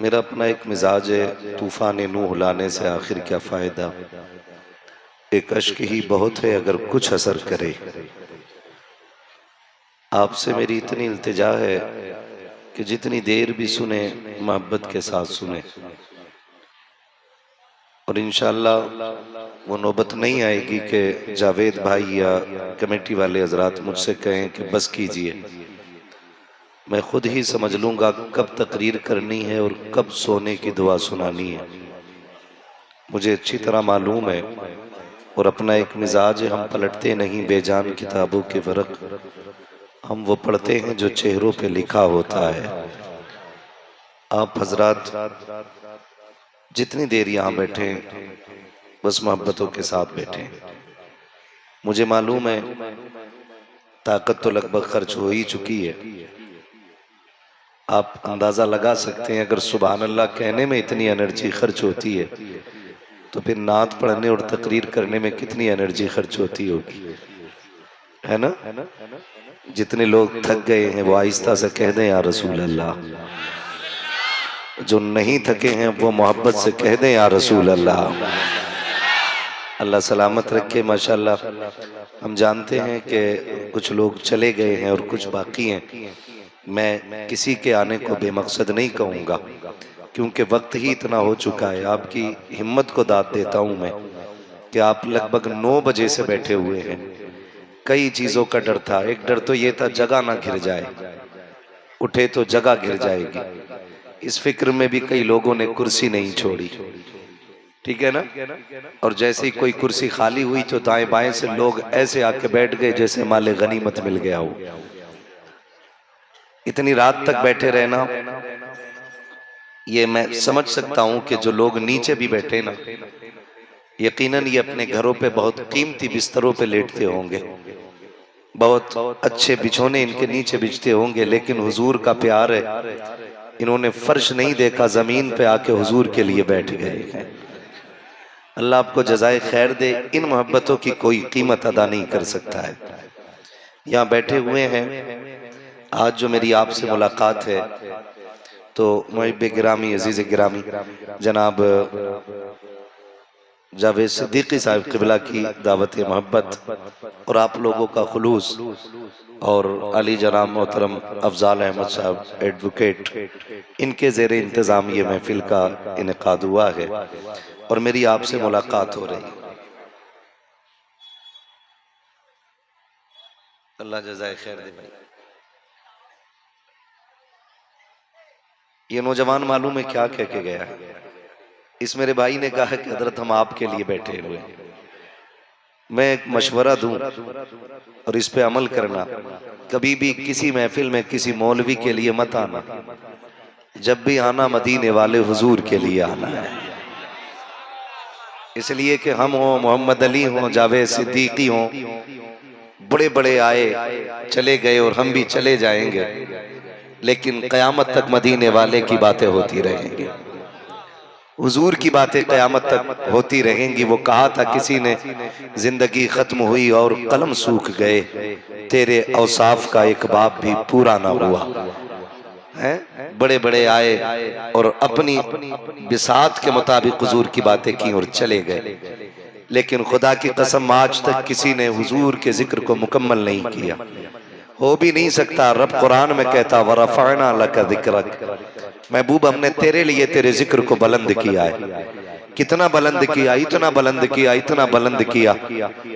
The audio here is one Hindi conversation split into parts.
मेरा अपना एक मिजाज है, तूफान नूह लाने से आखिर क्या फ़ायदा। एक अश्क ही बहुत है अगर कुछ असर करे। आपसे मेरी इतनी इल्तिजा है कि जितनी देर भी सुने मोहब्बत के साथ सुने, और इंशाअल्लाह वो नौबत नहीं आएगी कि जावेद भाई या कमेटी वाले हजरात मुझसे कहें कि बस कीजिए। मैं खुद ही समझ लूंगा कब तकरीर करनी है और कब सोने की दुआ सुनानी है। मुझे अच्छी तरह मालूम है, और अपना एक मिजाज है, हम पलटते नहीं बेजान किताबों के वरक, हम वो पढ़ते हैं जो चेहरों पे लिखा होता है। आप हजरात जितनी देर यहाँ बैठे बस मोहब्बतों के साथ बैठे। मुझे मालूम है ताकत तो लगभग खर्च हो ही चुकी है। आप अंदाजा लगा सकते हैं अगर सुभान अल्लाह कहने में इतनी एनर्जी खर्च होती है तो फिर नात पढ़ने और तकरीर करने में कितनी एनर्जी खर्च होती होगी, है ना। जितने लोग थक गए हैं वो आहिस्ता से कह दें या रसूल अल्लाह। जो नहीं थके हैं वो मोहब्बत से कह दें या रसूल अल्लाह। अल्लाह सलामत रखे। माशाल्लाह हम जानते हैं कि कुछ लोग चले गए हैं और कुछ बाकी हैं। मैं किसी के आने को बेमकसद नहीं कहूँगा क्योंकि वक्त ही इतना हो चुका है। आपकी हिम्मत को दाद देता हूँ मैं कि आप लगभग 9 बजे से बैठे हुए हैं। कई चीज़ों का डर था। एक डर तो ये था जगह ना घिर जाए, उठे तो जगह घिर जाएगी। इस फिक्र में भी कई लोगों ने कुर्सी नहीं छोड़ी, ठीक है ना। और जैसे ही कोई कुर्सी खाली हुई तो दाएं बाएं से लोग ऐसे आके बैठ गए जैसे माले गनीमत मिल गया हो। इतनी रात तक बैठे रहना, ये मैं समझ सकता हूं कि जो लोग नीचे भी बैठे ना, यकीनन ये अपने घरों पे बहुत कीमती बिस्तरों पे लेटते होंगे, बहुत अच्छे बिछोने इनके नीचे बिछते होंगे, लेकिन हुजूर का प्यार है, इन्होंने फर्श नहीं देखा, जमीन पे आके हुजूर के लिए बैठ गए हैं। अल्लाह आपको जज़ाए खैर दे। इन मोहब्बतों की कोई कीमत अदा नहीं कर सकता है। यहाँ बैठे हुए हैं, आज जो मेरी आपसे मुलाकात है तो मुहिब गिरामी अजीज गिरामी जनाब जावेद सिद्दीकी साहब क़िबला की दावत मोहब्बत और आप लोगों का खुलूस और अली जनाब मोहतरम अफजाल अहमद साहब एडवोकेट, इनके ज़ेर इंतज़ाम ये महफिल का इनेकाद हुआ है और मेरी आपसे मुलाकात हो रही। अल्लाह जज़ाए खैर दे भाई। ये नौजवान मालूम है क्या कह के गया है। इस मेरे भाई ने कहा कि हजरत हम आपके लिए बैठे हुए हैं। मैं एक मशवरा दूं और इस पे अमल करना। कभी भी किसी महफिल में किसी मौलवी के लिए मत आना। जब भी आना मदीने वाले हुजूर के लिए आना है। इसलिए कि हम हो, मोहम्मद अली हो, जावेद सिद्दीकी हो, बड़े बड़े आए चले गए और हम भी चले जाएंगे, लेकिन कयामत तक मदीने वाले की बातें होती रहेंगी, हुजूर की बातें कयामत तक होती रहेंगी। वो कहा था किसी ने, जिंदगी खत्म हुई और कलम सूख गए, तेरे औसाफ का एक बाप भी पूरा ना हुआ है। बड़े बड़े आए और अपनी बिसात के मुताबिक हुजूर की बातें की और चले गए, लेकिन खुदा की कसम आज तक किसी ने हुजूर के जिक्र को मुकम्मल नहीं किया। हो भी नहीं सकता। रब कुरान में कहता वरफ़अना लका ज़िक्रक, महबूब हमने तेरे लिए तेरे जिक्र को बुलंद किया है। कितना बुलंद किया, इतना बुलंद किया, इतना बुलंद किया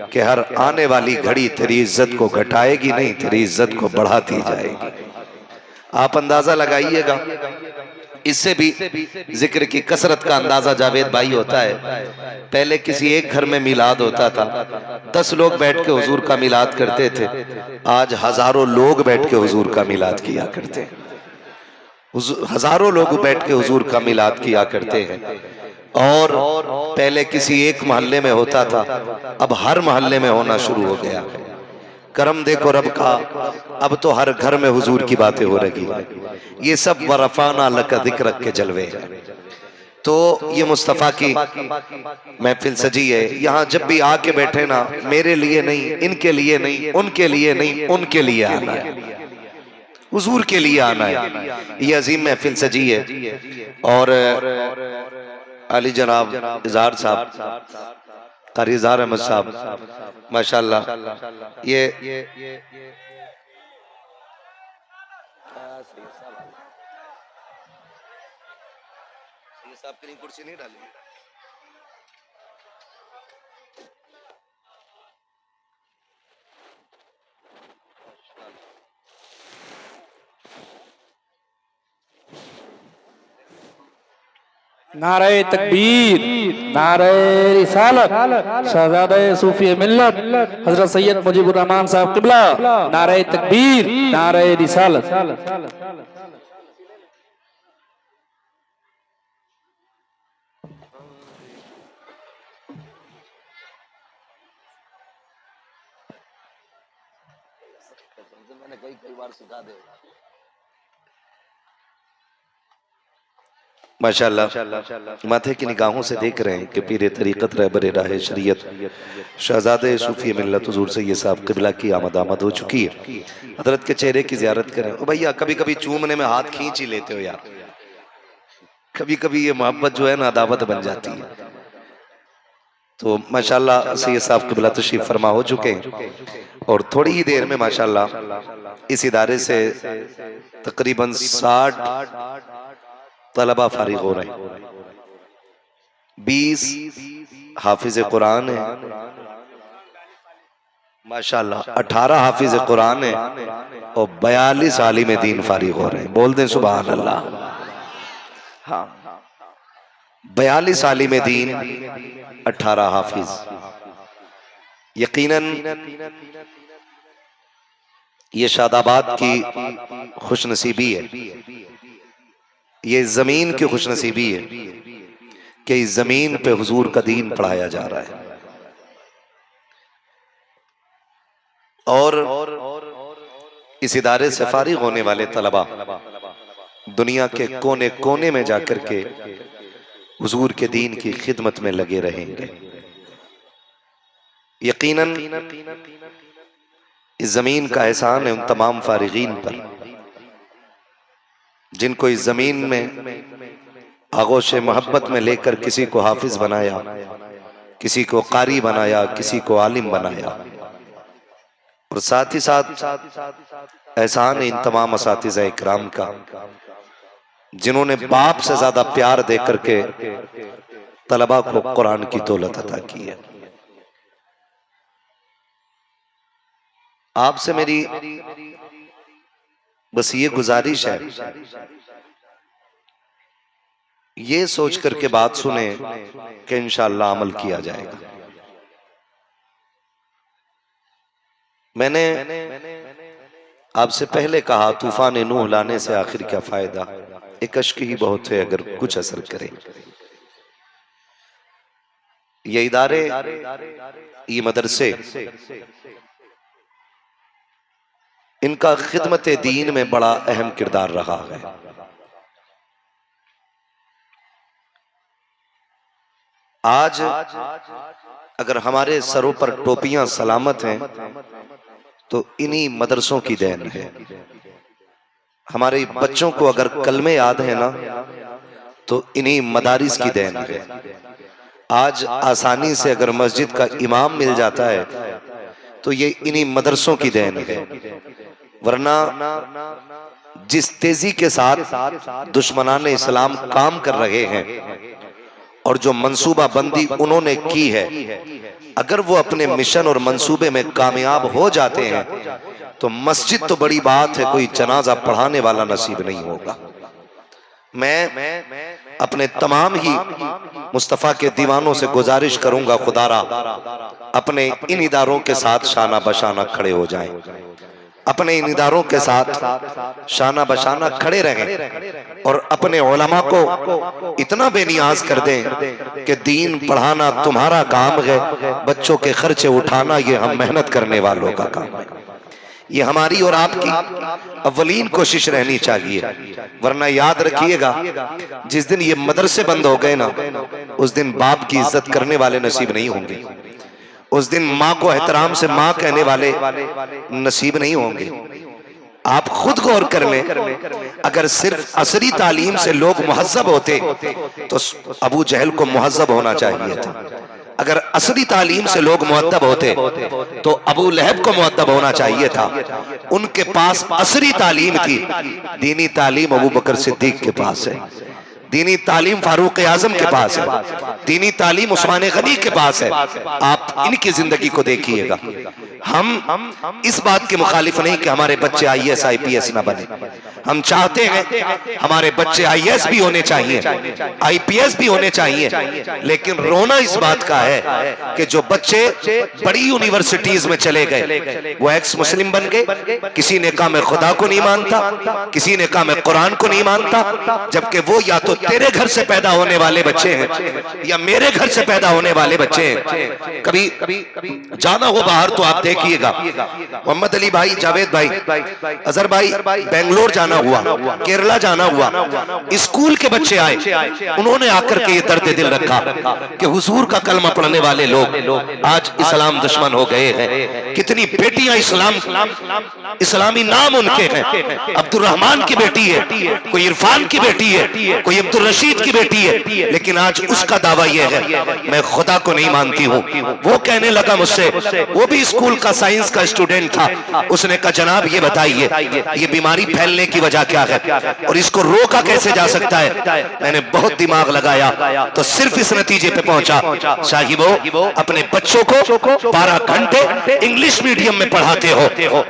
कि हर आने वाली घड़ी तेरी इज्जत को घटाएगी नहीं, तेरी इज्जत को बढ़ाती जाएगी। आप अंदाजा लगाइएगा। इससे भी जिक्र की कसरत का अंदाजा जावेद भाई होता है। पहले किसी एक घर में मिलाद होता था, 10 लोग बैठ के हुजूर का मिलाद करते थे। आज हजारों लोग बैठ के हुजूर का मिलाद किया करते हैं। हजारों लोग बैठ के हुजूर का मिलाद किया करते हैं। और पहले किसी एक मोहल्ले में होता था, अब हर मोहल्ले में होना शुरू हो गया। करम देखो रब का, अब तो हर घर में हुजूर की बातें हो रही। ये सब वरफ़ाना लका ज़िक्रक के जलवे हैं। तो ये मुस्तफ़ा की महफिल सजी है। यहाँ जब भी आके बैठे ना, मेरे लिए नहीं, इनके लिए नहीं, उनके लिए नहीं, उनके लिए आना है। हुजूर के लिए आना है। ये अजीम महफिल सजी है और अली जनाब इजहार साहब, कारी इजहार अहमद साहब माशाल्लाह, ये साहब के लिए कुर्सी नहीं डाली। नारे तकबीर, नारे रिसालत, शहजादे सूफी मिल्लत हजरत सैयद मुजीबुर रहमान साहब किबला, नारे तकबीर, नारे रिसालत। मैंने कई बार सिखा दे। माशाल्लाह माथे की निगाहों से देख रहे हैं कि पीर तरीक़त रहबर राह शरीयत शहजादे सूफी मिल्लत हुजूर सैयद साहब क़िबला की आमद हो चुकी है। हजरत के चेहरे की ज़ियारत करें। ओ भैया कभी कभी चूमने में हाथ खींच ही लेते हो यार, कभी कभी ये मोहब्बत जो है ना अदावत बन जाती है। तो माशाल्लाह सैयद साहब क़िबला तशरीफ फरमा हो चुके हैं और थोड़ी ही देर में माशाल्लाह इस इदारे से तकरीबन 60 तलबा फारिग हो रहे हैं। 20 हाफिज कुरान है माशाल्लाह, 18 हाफिज कुरान है और 42 आलिम दीन फारिग हो रहे हैं। बोल दें सुभान अल्लाह। हाँ, 42 आलिम दीन, 18 हाफिज। यकीनन ये शादाबाद की खुशनसीबी है, ये जमीन की खुशनसीबी है कि इस जमीन पे हुजूर का दीन पढ़ाया जा रहा है। और इस इदारे से फारिग होने वाले तलबा दुनिया के कोने कोने में जाकर के हुजूर के दीन की खिदमत में लगे रहेंगे। यकीनन इस जमीन का एहसान है उन तमाम फारिगीन पर जिनको इस जमीन में आगोश मोहब्बत में लेकर किसी को हाफिज बनाया, किसी को कारी बनाया, किसी को आलिम बनाया। और साथ ही साथ एहसान इन तमाम असातिज़ा इकराम का जिन्होंने बाप से ज्यादा प्यार दे करके तलबा को कुरान की दौलत अता की है। आपसे मेरी बस ये गुजारिश है, ये सोच करके बात सुने कि इंशाअल्लाह अमल किया जाएगा। मैंने आपसे पहले कहा तूफान नूह लाने से आखिर क्या फायदा, एक अश्क ही बहुत है अगर कुछ असर करे। ये इदारे, ये मदरसे, इनका खिदमत दीन में बड़ा अहम किरदार रहा है। आज अगर हमारे सरों पर टोपियां सलामत हैं तो इन्हीं मदरसों की देन है। हमारे बच्चों को अगर कलमे याद है ना तो इन्हीं मदारिस की देन है। आज आसानी से अगर मस्जिद का इमाम मिल जाता है तो ये इन्हीं मदरसों की देन है। वरना जिस तेजी के साथ दुश्मनाने इस्लाम काम कर रहे हैं और जो मंसूबा बंदी उन्होंने की है, अगर वो अपने मिशन और मंसूबे में कामयाब हो जाते हैं तो मस्जिद तो बड़ी बात है, कोई जनाजा पढ़ाने वाला नसीब नहीं होगा। मैं अपने तमाम ही मुस्तफ़ा के दीवानों से गुजारिश करूंगा, खुदारा अपने इन इदारों के साथ शाना बशाना खड़े हो जाएं, अपने इन इदारों के साथ शाना बशाना खड़े रहें और अपने उलमा को इतना बेनियाज कर दें कि दीन पढ़ाना तुम्हारा काम है, बच्चों के खर्चे उठाना ये हम मेहनत करने वालों का काम है। ये हमारी और आपकी अव्वलीन कोशिश रहनी चाहिए। वरना याद रखिएगा जिस दिन ये मदरसे बंद हो गए ना, उस दिन बाप की इज्जत करने वाले नसीब नहीं होंगे, उस दिन माँ को एहतराम से माँ कहने वाले नसीब नहीं होंगे। आप खुद गौर कर लें, अगर सिर्फ असरी तालीम से लोग मुहज्जब होते तो अबू जहल को मुहज्जब होना चाहिए था। अगर असरी तालीम से लोग मुअद्दब होते तो अबू लहब को मुअद्दब होना चाहिए था। उनके पास असरी तालीम थी, दीनी तालीम अबू बकर सिद्दीक के पास है, दीनी तालीम फारूक आजम के पास है, दीनी तालीम उस्मान गनी के पास है। आप इनकी जिंदगी को देखिएगा। हम इस बात के मुखालिफ नहीं कि हमारे बच्चे IAS IPS ना बने। हम चाहते हैं हमारे बच्चे IAS भी होने चाहिए, IPS भी होने चाहिए, लेकिन रोना इस बात का है कि जो बच्चे बड़ी यूनिवर्सिटीज में चले गए वो एक्स मुस्लिम बन गए। किसी ने कहा मैं खुदा को नहीं मानता, किसी ने कहा मैं कुरान को नहीं मानता, जबकि वो या तो तेरे घर से पैदा होने वाले बच्चे हैं या मेरे घर से पैदा होने वाले बच्चे हैं। कभी जाना हो बाहर तो आप देखिएगा, मोहम्मद अली भाई, जावेद भाई, अजहर भाई, बेंगलोर जाना हुआ, केरला जाना हुआ, स्कूल के बच्चे आए, उन्होंने आकर के ये दर्द दिल रखा कि हुजूर का कलमा पढ़ने वाले लोग आज इस्लाम दुश्मन हो गए हैं। कितनी बेटियां इस्लामी नाम उनके हैं, अब्दुल रहमान की बेटी है, कोई इरफान की बेटी है, कोई अब्दुल रशीद की बेटी है, लेकिन आज उसका दावा यह है मैं खुदा को नहीं मानती हूँ। वो कहने लगा मुझसे, वो भी स्कूल का साइंस का स्टूडेंट था, उसने कहा जनाब ये बताइए ये बीमारी फैलने की वजह क्या है और इसको रोका कैसे जा सकता है। मैंने बहुत दिमाग लगाया तो सिर्फ इस नतीजे पे पहुंचा, साहिबो अपने बच्चों को 12 घंटे इंग्लिश मीडियम में पढ़ाते हो,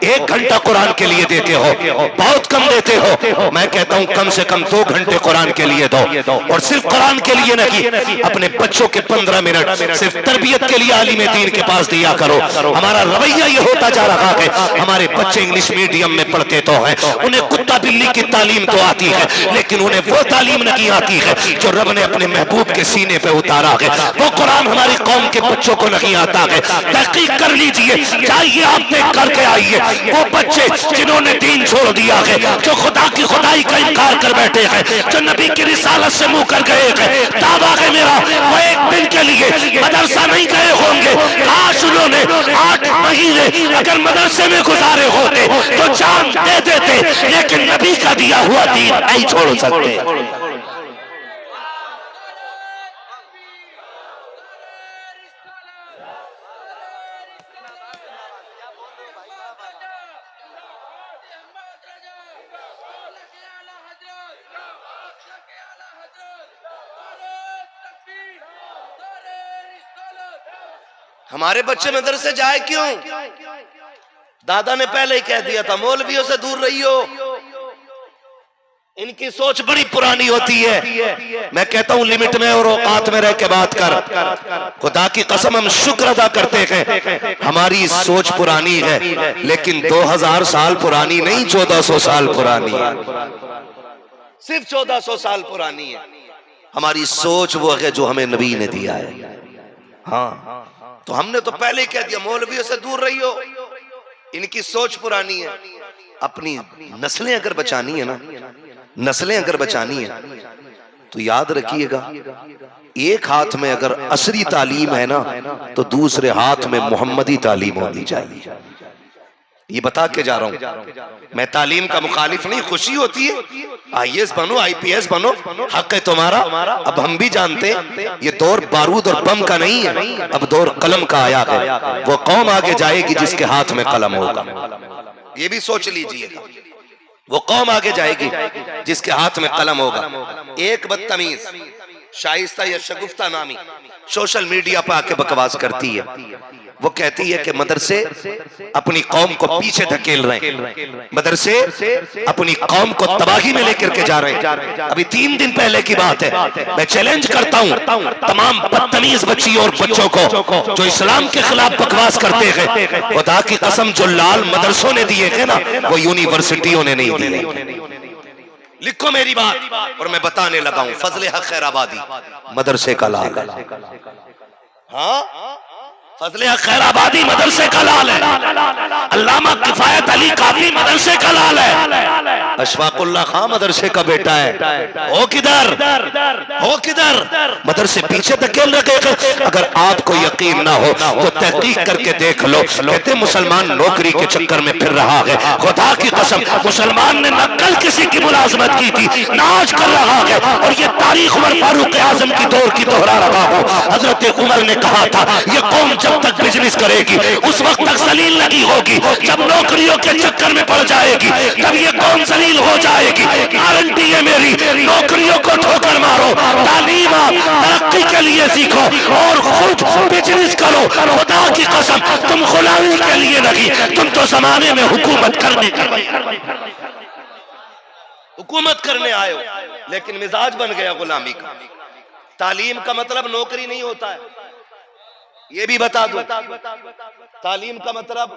1 घंटा कुरान के लिए देते हो, बहुत कम देते हो। मैं कहता हूं कम से कम 2 घंटे कुरान के लिए दो, और सिर्फ कुरान के लिए नहीं, अपने बच्चों के 15 मिनट सिर्फ तरबियत के लिए आलिम दीन के पास दिया करो। हमारा रवैया ये होता जा रहा है, हमारे बच्चे इंग्लिश मीडियम में पढ़ते तो हैं, उन्हें कुत्ता बिल्ली की तालीम तो आती है, लेकिन उन्हें वो तालीम नहीं आती है जो रब ने अपने महबूब के सीने पे उतारा है। वो कुरान हमारी कौम के बच्चों को नहीं आता है। तहकीक कर लीजिए, जाइए आप देख करके आइए, वो बच्चे जिन्होंने दीन छोड़ दिया है, जो खुदा की खुदाई का इनकार कर बैठे हैं, जो नबी की रिसालत से मुंह कर गए हैं, दावा है मेरा वो एक दिन के लिए मदरसा नहीं गए होंगे। काश उन्होंने 8 महीने अगर मदरसे में गुजारे होते तो जान दे देते, लेकिन नबी का दिया हुआ दीन नहीं छोड़ सकते। हमारे बच्चे मदरसे जाए क्यों? दादा ने पहले ही कह दिया था मौलवियों से दूर रहियो। इनकी सोच बड़ी पुरानी होती है। मैं कहता हूं लिमिट में और औकात में रह के बात कर। खुदा की कसम हम शुक्र अदा करते हैं हमारी सोच पुरानी है, लेकिन 2000 साल पुरानी नहीं, 1400 साल पुरानी है। सिर्फ 1400 साल पुरानी है हमारी सोच, वो है जो हमें नबी ने दिया है। हाँ, तो हमने तो पहले ही कह दिया मौलवियों से दूर रहियो, इनकी सोच पुरानी है। अपनी नस्लें अगर बचानी है ना, नस्लें अगर बचानी है तो याद रखिएगा, एक हाथ में अगर असरी तालीम है ना तो दूसरे हाथ में मोहम्मदी तालीम होनी चाहिए। ये बता के जा रहा हूं, मैं तालीम का मुखालिफ नहीं, खुशी होती है IAS बनो IPS बनो, हक है तुम्हारा। अब हम भी जानते हैं ये दौर बारूद और बम का नहीं है, अब दौर कलम का आया है। वो कौम आगे जाएगी जिसके हाथ में कलम होगा, ये भी सोच लीजिएगा। वो कौम आगे जाएगी जिसके हाथ में कलम होगा। एक बदतमीज शाइस्ता या शगुफ्ता नामी सोशल मीडिया पर आके बकवास करती है, वो कहती है कि मदरसे अपनी कौम को पीछे धकेल रहे हैं, मदरसे अपनी कौम को तबाही में लेकर के जा रहे हैं। अभी 3 दिन पहले की बात है, मैं चैलेंज करता हूं तमाम बदतमीज बच्चियों और बच्चों को जो इस्लाम के खिलाफ बकवास करते हैं, खुदा की कसम जो लाल मदरसों ने दिए थे ना, वो यूनिवर्सिटियों ने नहीं दिए। लिखो मेरी बात, और मैं बताने लगा हूं फजले हक खैराबादी मदरसे का लाल। हाँ, फजले खैराबादी मदरसे का लाल है, अल्लामा किफायत अली काफी मदरसे का लाल है, अशफाकुल्लाह खां मदरसे का बेटा है। हो किधर, हो किधर? मदरसे पीछे धकेल रखे। अगर आपको यकीन ना हो तो तहकीक करके देख लो। कहते मुसलमान नौकरी के चक्कर में फिर रहा है। खुदा की कसम, मुसलमान ने न कल किसी की मुलाजमत की थी, न आज कर रहा है। और ये तारीख उमर फारूक आजम की दौर की दोहरा रहा हूं। हजरत उमर ने कहा था, ये कौम जब तक बिजनेस करेगी उस वक्त तक जलील नहीं होगी, जब नौकरियों के चक्कर में पड़ जाएगी तब ये कौम जलील हो जाएगी। गारंटी है मेरी, नौकरियों को ठोकर मारो, तालीम तरक्की के लिए सीखो और खुद बिजनेस करो। खुदा की कसम, तुम गुलामी के लिए नहीं, तुम तो जमाने में हुकूमत करने आए हो, लेकिन मिजाज बन गया गुलामी का। तालीम का मतलब नौकरी नहीं होता है, ये भी बता दो। तालीम का मतलब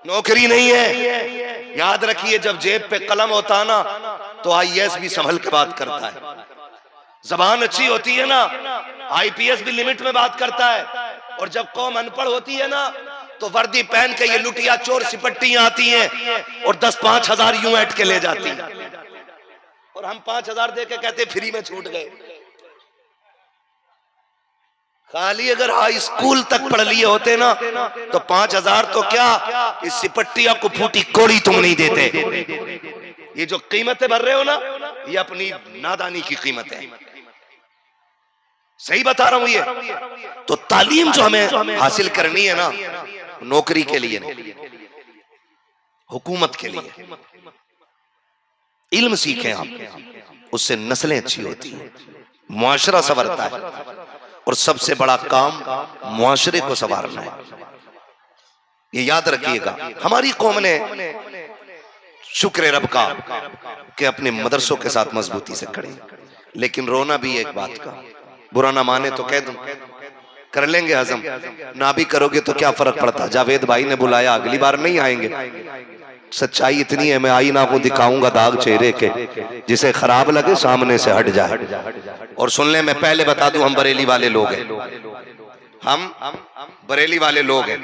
नौकरी नहीं है। याद रखिए, जब जेब पे कलम होता ना तो आईएएस भी संभल के बात करता है। जबान अच्छी होती है ना, आईपीएस भी लिमिट में बात करता है। और जब कौम अनपढ़ होती है ना तो वर्दी पहन के ये लुटिया चोर सिपट्टियां आती हैं और 10-5 हजार यूं ऐट के ले जाती हैं, और हम 5,000 दे के कहते फ्री में छूट गए। खाली अगर हाई स्कूल तक पढ़ लिए होते ना तो 5,000 तो क्या, इस सिपट्टिया को फूटी कोड़ी तुम नहीं देते। ये जो कीमतें भर रहे हो ना, ये अपनी नादानी की कीमत है। सही बता रहा हूं ये। तो तालीम जो हमें हासिल करनी है ना, नौकरी के लिए नहीं, हुकूमत के लिए। इल्म सीखें आप, उससे नस्लें अच्छी होती हैं, मुआशरा संवरता है। और सबसे बड़ा काम मुआशरे को संवारना है, ये याद रखिएगा। हमारी कौम ने शुक्र रब का कि अपने मदरसों के साथ मजबूती से खड़े। लेकिन रोना भी एक बात का, बुरा ना माने तो कह दूं, कर लेंगे हजम, ना भी करोगे तो क्या फर्क पड़ता। जावेद भाई ने बुलाया, अगली बार नहीं आएंगे। सच्चाई इतनी है, मैं आईना को दिखाऊंगा दाग चेहरे के, जिसे खराब लगे सामने से हट जाए। और सुन ले, मैं पहले बता दूं, हम बरेली वाले लोग हैं, हम बरेली वाले लोग हैं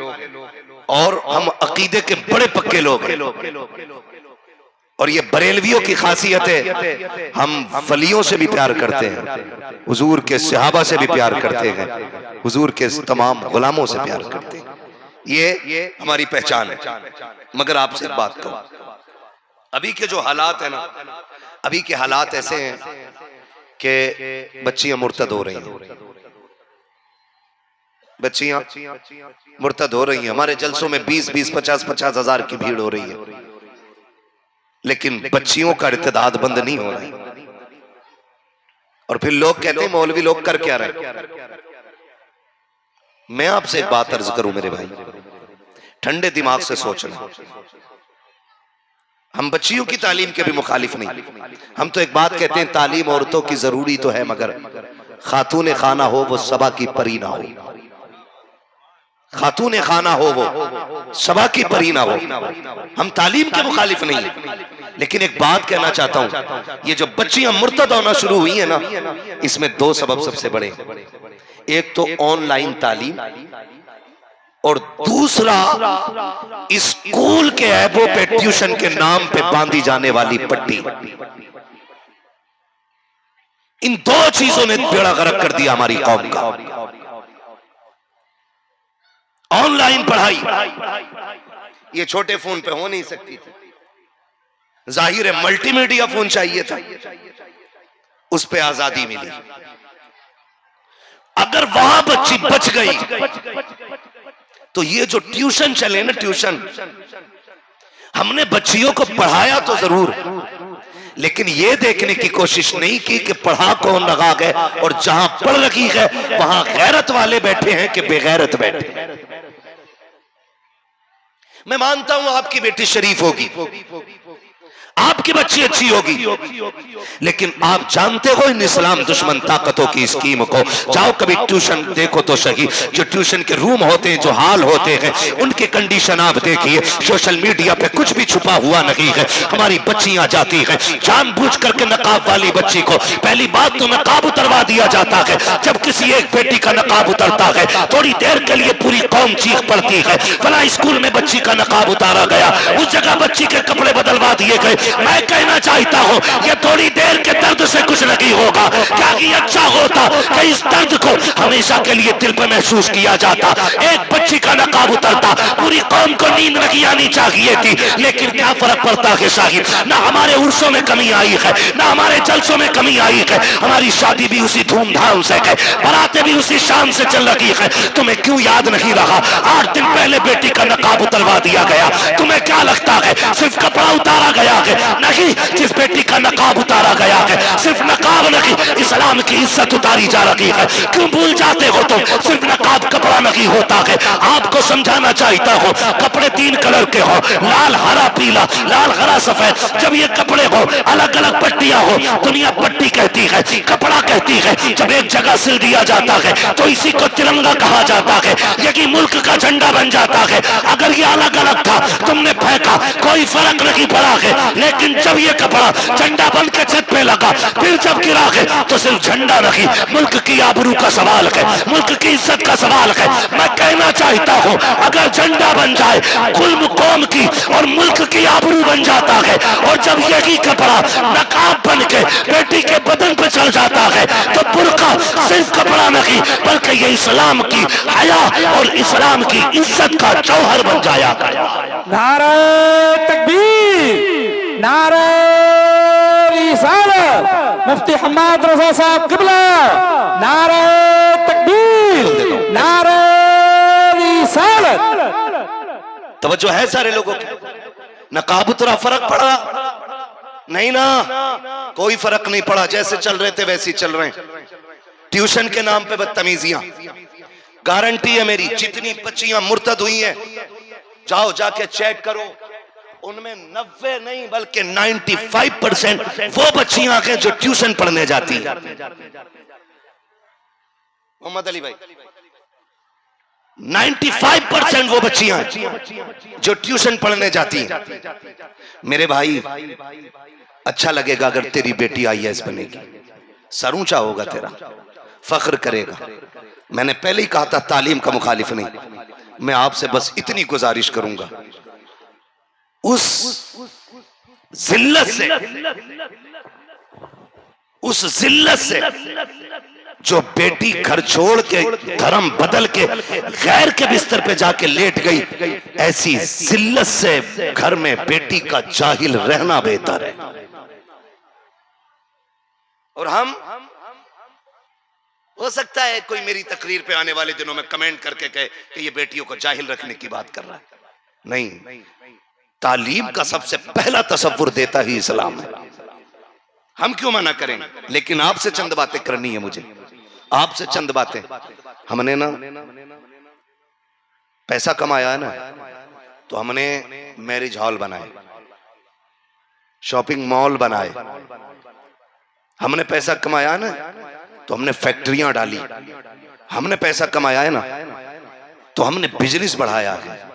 और हम अकीदे के बड़े पक्के लोग हैं। और ये बरेलवियों की खासियत है, हम वलियों से भी प्यार करते हैं, हुजूर के सहाबा से भी प्यार करते हैं, हुजूर के तमाम गुलामों से प्यार करते हैं। ये हमारी पहचान है। मगर आपसे एक बात कहूं, अभी के जो हालात है ना, अभी के हालात ऐसे हैं कि बच्चियां मुर्तद हो रही हैं, बच्चियां मुर्तद हो रही हैं। हमारे जलसों में 20-20, 50-50 हजार की भीड़ हो रही है, लेकिन बच्चियों का इर्तिदाद बंद नहीं हो रहा है। और फिर लोग कहते हैं मौलवी लोग कर क्या रहे। मैं आपसे एक बात अर्ज करूं मेरे भाई, ठंडे दिमाग से सोचना। हम बच्चियों की तालीम के भी मुखालिफ नहीं, हम तो एक बात कहते हैं, तालीम औरतों की जरूरी तो है, मगर खातून खाना हो वो सबा की परी ना हो। खातून खाना हो वो सबा की परी ना हो। हम तालीम के मुखालिफ नहीं, लेकिन एक बात कहना चाहता हूं, ये जो बच्चियां मुर्तद होना शुरू हुई है ना, इसमें 2 सबब सबसे बड़े। एक तो ऑनलाइन तालीम, और दूसरा स्कूल के ऐबों पे ट्यूशन के नाम पे बांधी जाने वाली पट्टी। इन 2 चीजों ने बेड़ा गर्क कर दिया हमारी कौम का। ऑनलाइन पढ़ाई ये छोटे फोन पे हो नहीं सकती थी, जाहिर है मल्टीमीडिया फोन चाहिए था, उस पे आजादी मिली। अगर वहां बच्ची बच गई तो ये जो ट्यूशन चले ना, ट्यूशन, हमने बच्चियों को पढ़ाया तो जरूर, लेकिन ये देखने की कोशिश नहीं की कि पढ़ा कौन रखा गए, और जहां पढ़ रखी है वहां गैरत वाले बैठे हैं कि बेगैरत बैठे। मैं मानता हूं आपकी बेटी शरीफ होगी, आपकी बच्ची अच्छी होगी। लेकिन आप जानते हो इन इस्लाम दुश्मन ताकतों की स्कीम को। जाओ कभी ट्यूशन देखो तो सही, जो ट्यूशन के रूम होते हैं, जो हाल होते हैं, उनकी कंडीशन आप देखिए। सोशल मीडिया पे कुछ भी छुपा हुआ नहीं है। हमारी बच्चियां जाती हैं जानबूझ करके, नकाब वाली बच्ची को पहली बात तो नकाब उतरवा दिया जाता है। जब किसी एक बेटी का नकाब उतरता है, थोड़ी देर के लिए पूरी कौम चीख पड़ती है, फला स्कूल में बच्ची का नकाब उतारा गया, उस जगह बच्ची के कपड़े बदलवा दिए गए। मैं कहना चाहता हूं ये थोड़ी देर के दर्द से कुछ नहीं होगा। क्या कि अच्छा होता कि इस दर्द को हमेशा के लिए दिल पर महसूस किया जाता। एक बच्ची का नकाब उतरता, पूरी कौम को नींद नहीं आनी चाहिए थी। लेकिन क्या फर्क पड़ता है साहिब, ना हमारे उर्सों में कमी आई है, ना हमारे जलसों में कमी आई है। हमारी शादी भी उसी धूमधाम से है, बारातें भी उसी शान से चल रही है। तुम्हें क्यों याद नहीं रहा 8 दिन पहले बेटी का नकाब उतरवा दिया गया? तुम्हें क्या लगता है सिर्फ कपड़ा उतारा गया है? नहीं, जिस बेटी का नकाब उतारा गया है, सिर्फ नकाब नहीं, इस्लाम की इज्जत उतारी जा रही है। क्यों भूल जाते हो तुम? सिर्फ नकाब कपड़ा नहीं होता है। आपको समझाना चाहता हूं, कपड़े 3 कलर के हो, लाल हरा पीला, लाल हरा सफेद। जब ये कपड़े हो, अलग अलग पट्टियां हो, दुनिया पट्टी कहती है, कपड़ा कहती है। जब एक जगह सिल दिया जाता है तो इसी को तिरंगा कहा जाता है, यही मुल्क का झंडा बन जाता है। अगर ये अलग अलग था, तुमने फेंका, कोई फर्क नहीं पड़ा है। लेकिन जब ये कपड़ा झंडा बन के छत पे लगा, फिर जब गिरा है, तो सिर्फ झंडा नहीं, मुल्क की आबरू का सवाल है, मुल्क की इज्जत का सवाल है। मैं कहना चाहता हूं, अगर झंडा बन जाए, कुल कौम की और मुल्क की आबरू बन जाता है। और जब यही कपड़ा नकाब बन के बेटी के बदन पे चल जाता है, तो बुर्का सिर्फ कपड़ा नहीं, बल्कि ये इस्लाम की हया और इस्लाम की इज्जत का जौहर बन जाया। नारे तकबीर, नारे रिसालत, मुफ्ती हम्माद रजा साहब किबला, नारे तकबीर, नारे रिसालत। तवज्जो है सारे लोगों की? नकाब उतरा, फर्क पड़ा? नहीं ना, कोई फर्क नहीं पड़ा। जैसे चल रहे थे वैसे चल रहे हैं। ट्यूशन के नाम पे बदतमीजियां, गारंटी है मेरी, जितनी बच्चियां मुर्तद हुई हैं, जाओ जाके चेक करो, उनमें 90 नहीं बल्कि 95% वो बच्चियां हैं जो ट्यूशन पढ़ने जाती हैं। मोहम्मद अली भाई, 95% वो बच्चियां जो ट्यूशन पढ़ने जाती हैं। मेरे भाई, अच्छा लगेगा अगर तेरी बेटी IAS बनेगी, सर ऊंचा होगा तेरा, फख्र करेगा। मैंने पहले ही कहा था तालीम का मुखालिफ नहीं। मैं आपसे बस इतनी गुजारिश करूंगा, उस जिल्लत से जो बेटी घर छोड़ के, धर्म बदल के, गैर के बिस्तर पे जाके लेट गई, ऐसी जिल्लत से घर में बेटी का जाहिल रहना बेहतर है। और हम, हो सकता है कोई मेरी तकरीर पे आने वाले दिनों में कमेंट करके कहे कि ये बेटियों को जाहिल रखने की बात कर रहा है। नहीं, तालीम का सबसे पहला तसव्वुर देता ही इस्लाम है। हम क्यों मना करेंगे? लेकिन आपसे चंद बातें करनी है मुझे, आपसे चंद बातें। हमने ना पैसा कमाया है ना, तो हमने मैरिज हॉल बनाए, शॉपिंग मॉल बनाए। हमने पैसा कमाया है ना, तो हमने फैक्ट्रियां डाली। हमने पैसा कमाया है ना, तो हमने बिजनेस बढ़ाया है।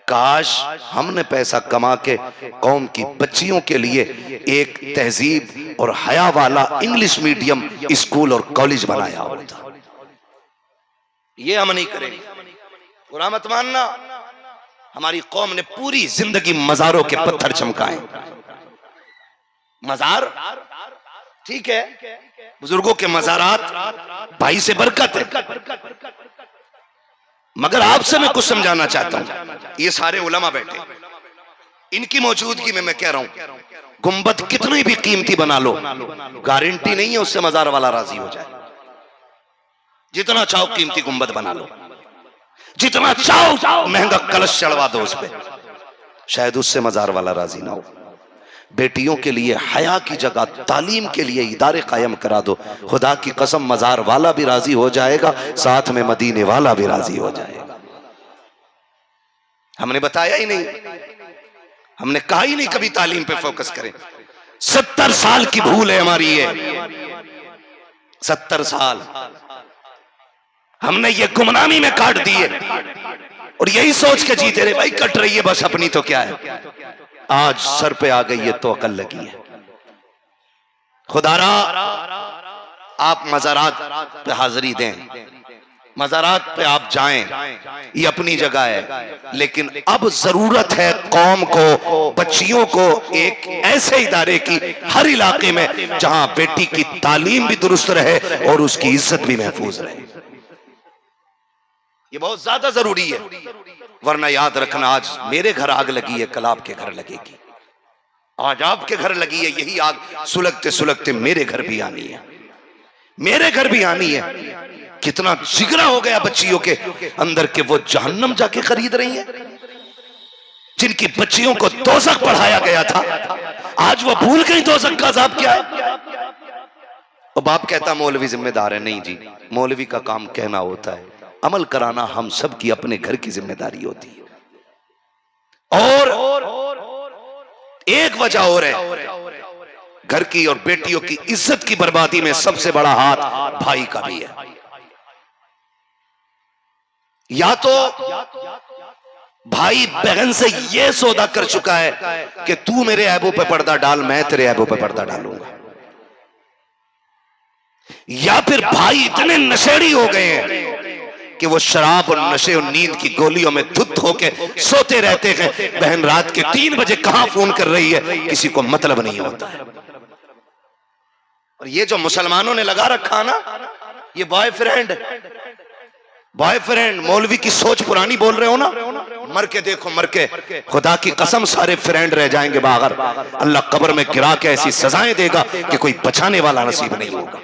काश हमने पैसा कमा के कौम की बच्चियों के लिए एक तहजीब और हया वाला इंग्लिश मीडियम स्कूल और कॉलेज बनाया होता। ये हम नहीं करेंगे। बुरा मत मानना, हमारी कौम ने पूरी जिंदगी मजारों के पत्थर चमकाए। मजार ठीक है, बुजुर्गों के मजारात भाई से बरकत है, मगर आपसे मैं कुछ समझाना चाहता हूं। ये सारे उलमा बैठे, इनकी मौजूदगी में मैं कह रहा हूं, गुंबद कितनी भी कीमती बना लो, गारंटी नहीं है उससे मजार वाला राजी हो जाए। जितना चाहो कीमती गुंबद बना लो, जितना चाहो महंगा कलश चढ़वा दो उस पर, शायद उससे मजार वाला राजी ना हो। बेटियों के लिए हया की जगह तालीम के लिए इदारे कायम करा दो, खुदा की कसम मजार वाला भी राजी हो जाएगा, साथ में मदीने वाला भी राजी हो जाएगा। हमने बताया ही नहीं, हमने कहा ही नहीं कभी तालीम पे फोकस करें। 70 साल की भूल है हमारी ये, 70 साल हमने ये गुमनामी में काट दिए और यही सोच के जीते रहे भाई कट रही है बस अपनी तो क्या है। आज सर पे आ गई है तो अकल लगी है। खुदारा आप मज़ारात पे हाजिरी दें, मज़ारात पे आप जाएं, ये अपनी जगह है, लेकिन अब जरूरत है कौम को, बच्चियों को एक ऐसे इदारे की हर इलाके में जहां बेटी की तालीम भी दुरुस्त रहे और उसकी इज्जत भी महफूज रहे। ये बहुत ज्यादा जरूरी है, वरना याद रखना आज मेरे घर आग लगी है, कल आपके घर लगेगी, आज आपके घर लगी है, यही आग सुलगते सुलगते मेरे घर भी आनी है, मेरे घर भी आनी है। कितना जिगरा हो गया बच्चियों के अंदर के वो जहन्नम जाके खरीद रही हैं, जिनकी बच्चियों को दोज़ख पढ़ाया गया था, आज वो भूल गई दोज़ख का अज़ाब क्या है। और बाप कहता मौलवी जिम्मेदार है, नहीं जी, मौलवी का काम कहना होता है, अमल कराना हम सब की अपने घर की जिम्मेदारी होती है। और एक वजह और है, घर की और बेटियों की इज्जत की बर्बादी में सबसे बड़ा हाथ भाई का भी है। या तो भाई बहन से यह सौदा कर चुका है कि तू मेरे ऐबों पे पर्दा डाल, मैं तेरे ऐबों पे पर्दा डालूंगा, या फिर भाई इतने नशेड़ी हो गए हैं कि वो शराब और नशे और नींद की गोलियों में धुत होके सोते रहते हैं। बहन रात के 3 बजे कहां फोन कर रही है किसी को मतलब नहीं होता है। और ये जो मुसलमानों ने लगा रखा ना, ये बॉयफ्रेंड मौलवी की सोच पुरानी बोल रहे हो ना, मर के देखो, मर के खुदा की कसम सारे फ्रेंड रह जाएंगे बाहर। अल्लाह कब्र में गिरा के ऐसी सजाएं देगा कि कोई बचाने वाला नसीब नहीं होगा।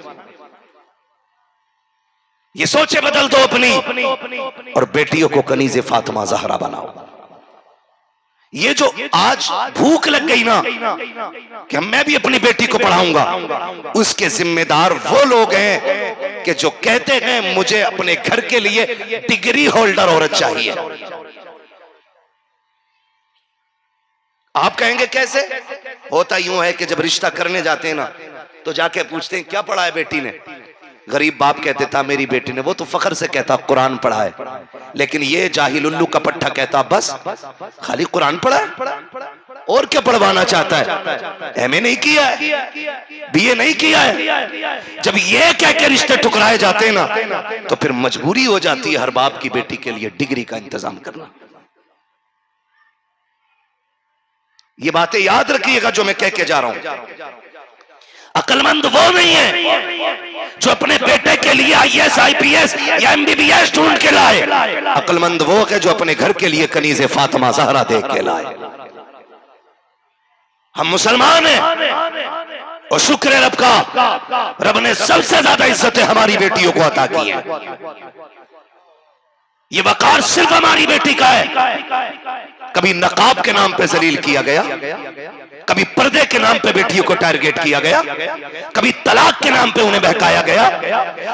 ये सोचे बदल दो अपनी, और बेटियों को कनीज़े फातिमा ज़हरा बनाओ। ये जो आज भूख लग गई ना कि मैं भी अपनी बेटी को पढ़ाऊंगा, उसके जिम्मेदार वो लोग हैं कि जो कहते हैं मुझे अपने घर के लिए डिग्री होल्डर औरत चाहिए। आप कहेंगे कैसे? होता यूं है कि जब रिश्ता करने जाते हैं ना तो जाके पूछते हैं क्या पढ़ा है बेटी ने। गरीब बाप कहते था मेरी बेटी ने, वो तो फख्र से कहता कुरान पढ़ा है, लेकिन ये जाहिल उल्लू का पट्टा कहता बस खाली कुरान पढ़ा है, और क्या पढ़वाना चाहता है, एमए नहीं किया है, बीए नहीं किया है। जब ये कह के रिश्ते ठुकराए जाते हैं ना तो फिर मजबूरी हो जाती है हर बाप की बेटी के लिए डिग्री का इंतजाम करना। ये बातें याद रखिएगा जो मैं कह के जा रहा हूं। अक्लमंद वो नहीं है जो अपने बेटे के लिए आईएएस आईपीएस या एमबीबीएस ढूंढ के लाए, अक्लमंद वो है जो अपने घर के लिए कनीज़े फातिमा ज़हरा देख के लाए। हम मुसलमान हैं और शुक्र है रब का, रब ने सबसे ज्यादा इज्जतें हमारी बेटियों को अता की है। ये वकार सिर्फ हमारी बेटी का है। कभी नकाब के नाम पे जलील किया गया, कभी पर्दे के नाम पे बेटियों को टारगेट किया गया, कभी तलाक के नाम पे उन्हें बहकाया गया,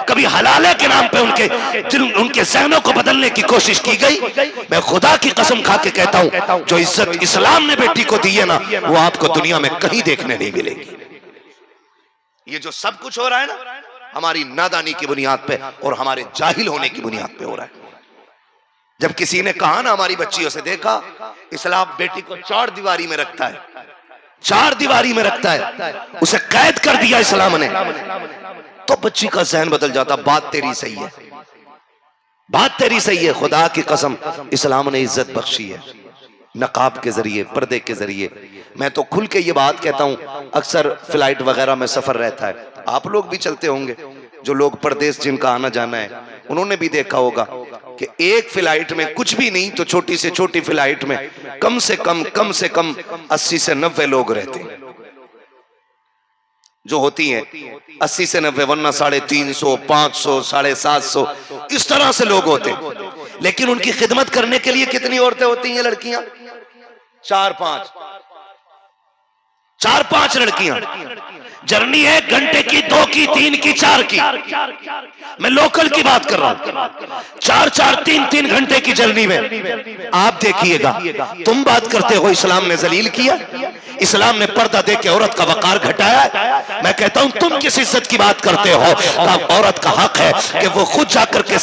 कभी हलाले के नाम पे उनके जहनों को बदलने की कोशिश की गई। मैं खुदा की कसम खा के कहता हूं जो इज्जत इस्लाम ने बेटी को दी है ना, वो आपको दुनिया में कहीं देखने नहीं मिलेगी। ये जो सब कुछ हो रहा है ना, हमारी नादानी की बुनियाद पे और हमारे जाहिल होने की बुनियाद पे हो रहा है। जब किसी ने कहा ना हमारी बच्चियों से, देखा इस्लाम बेटी को 4 दीवारी में रखता है, 4 दीवारी में रखता है, उसे कैद कर दिया इस्लाम ने, तो बच्ची का जहन बदल जाता। बात तेरी सही है, बात तेरी सही है। खुदा की कसम इस्लाम ने इज्जत बख्शी है नकाब के जरिए, पर्दे के जरिए। मैं तो खुल के ये बात कहता हूं, अक्सर फ्लाइट वगैरह में सफर रहता है, आप लोग भी चलते होंगे, जो लोग परदेश जिनका आना जाना है उन्होंने भी देखा होगा कि एक फ्लाइट में कुछ भी नहीं तो छोटी से छोटी फ्लाइट में कम से कम 80 से 90 लोग रहते हैं, जो होती हैं 80 से 90, वरना 350, 500, 750 इस तरह से लोग होते हैं। लेकिन उनकी खिदमत करने के लिए कितनी औरतें होती हैं, लड़कियां? 4-5 लड़कियां। जर्नी है घंटे की, 2 की, 3 की, 4 की। मैं लोकल की बात कर रहा हूं। 4-4, 3-3 घंटे की जर्नी में आप देखिएगा। तुम बात करते हो इस्लाम ने जलील किया, इस्लाम ने पर्दा दे के औरत का वकार घटाया। मैं कहता हूं तुम किस इज्जत की बात करते हो? औरत का हक है कि वो खुद जाकर के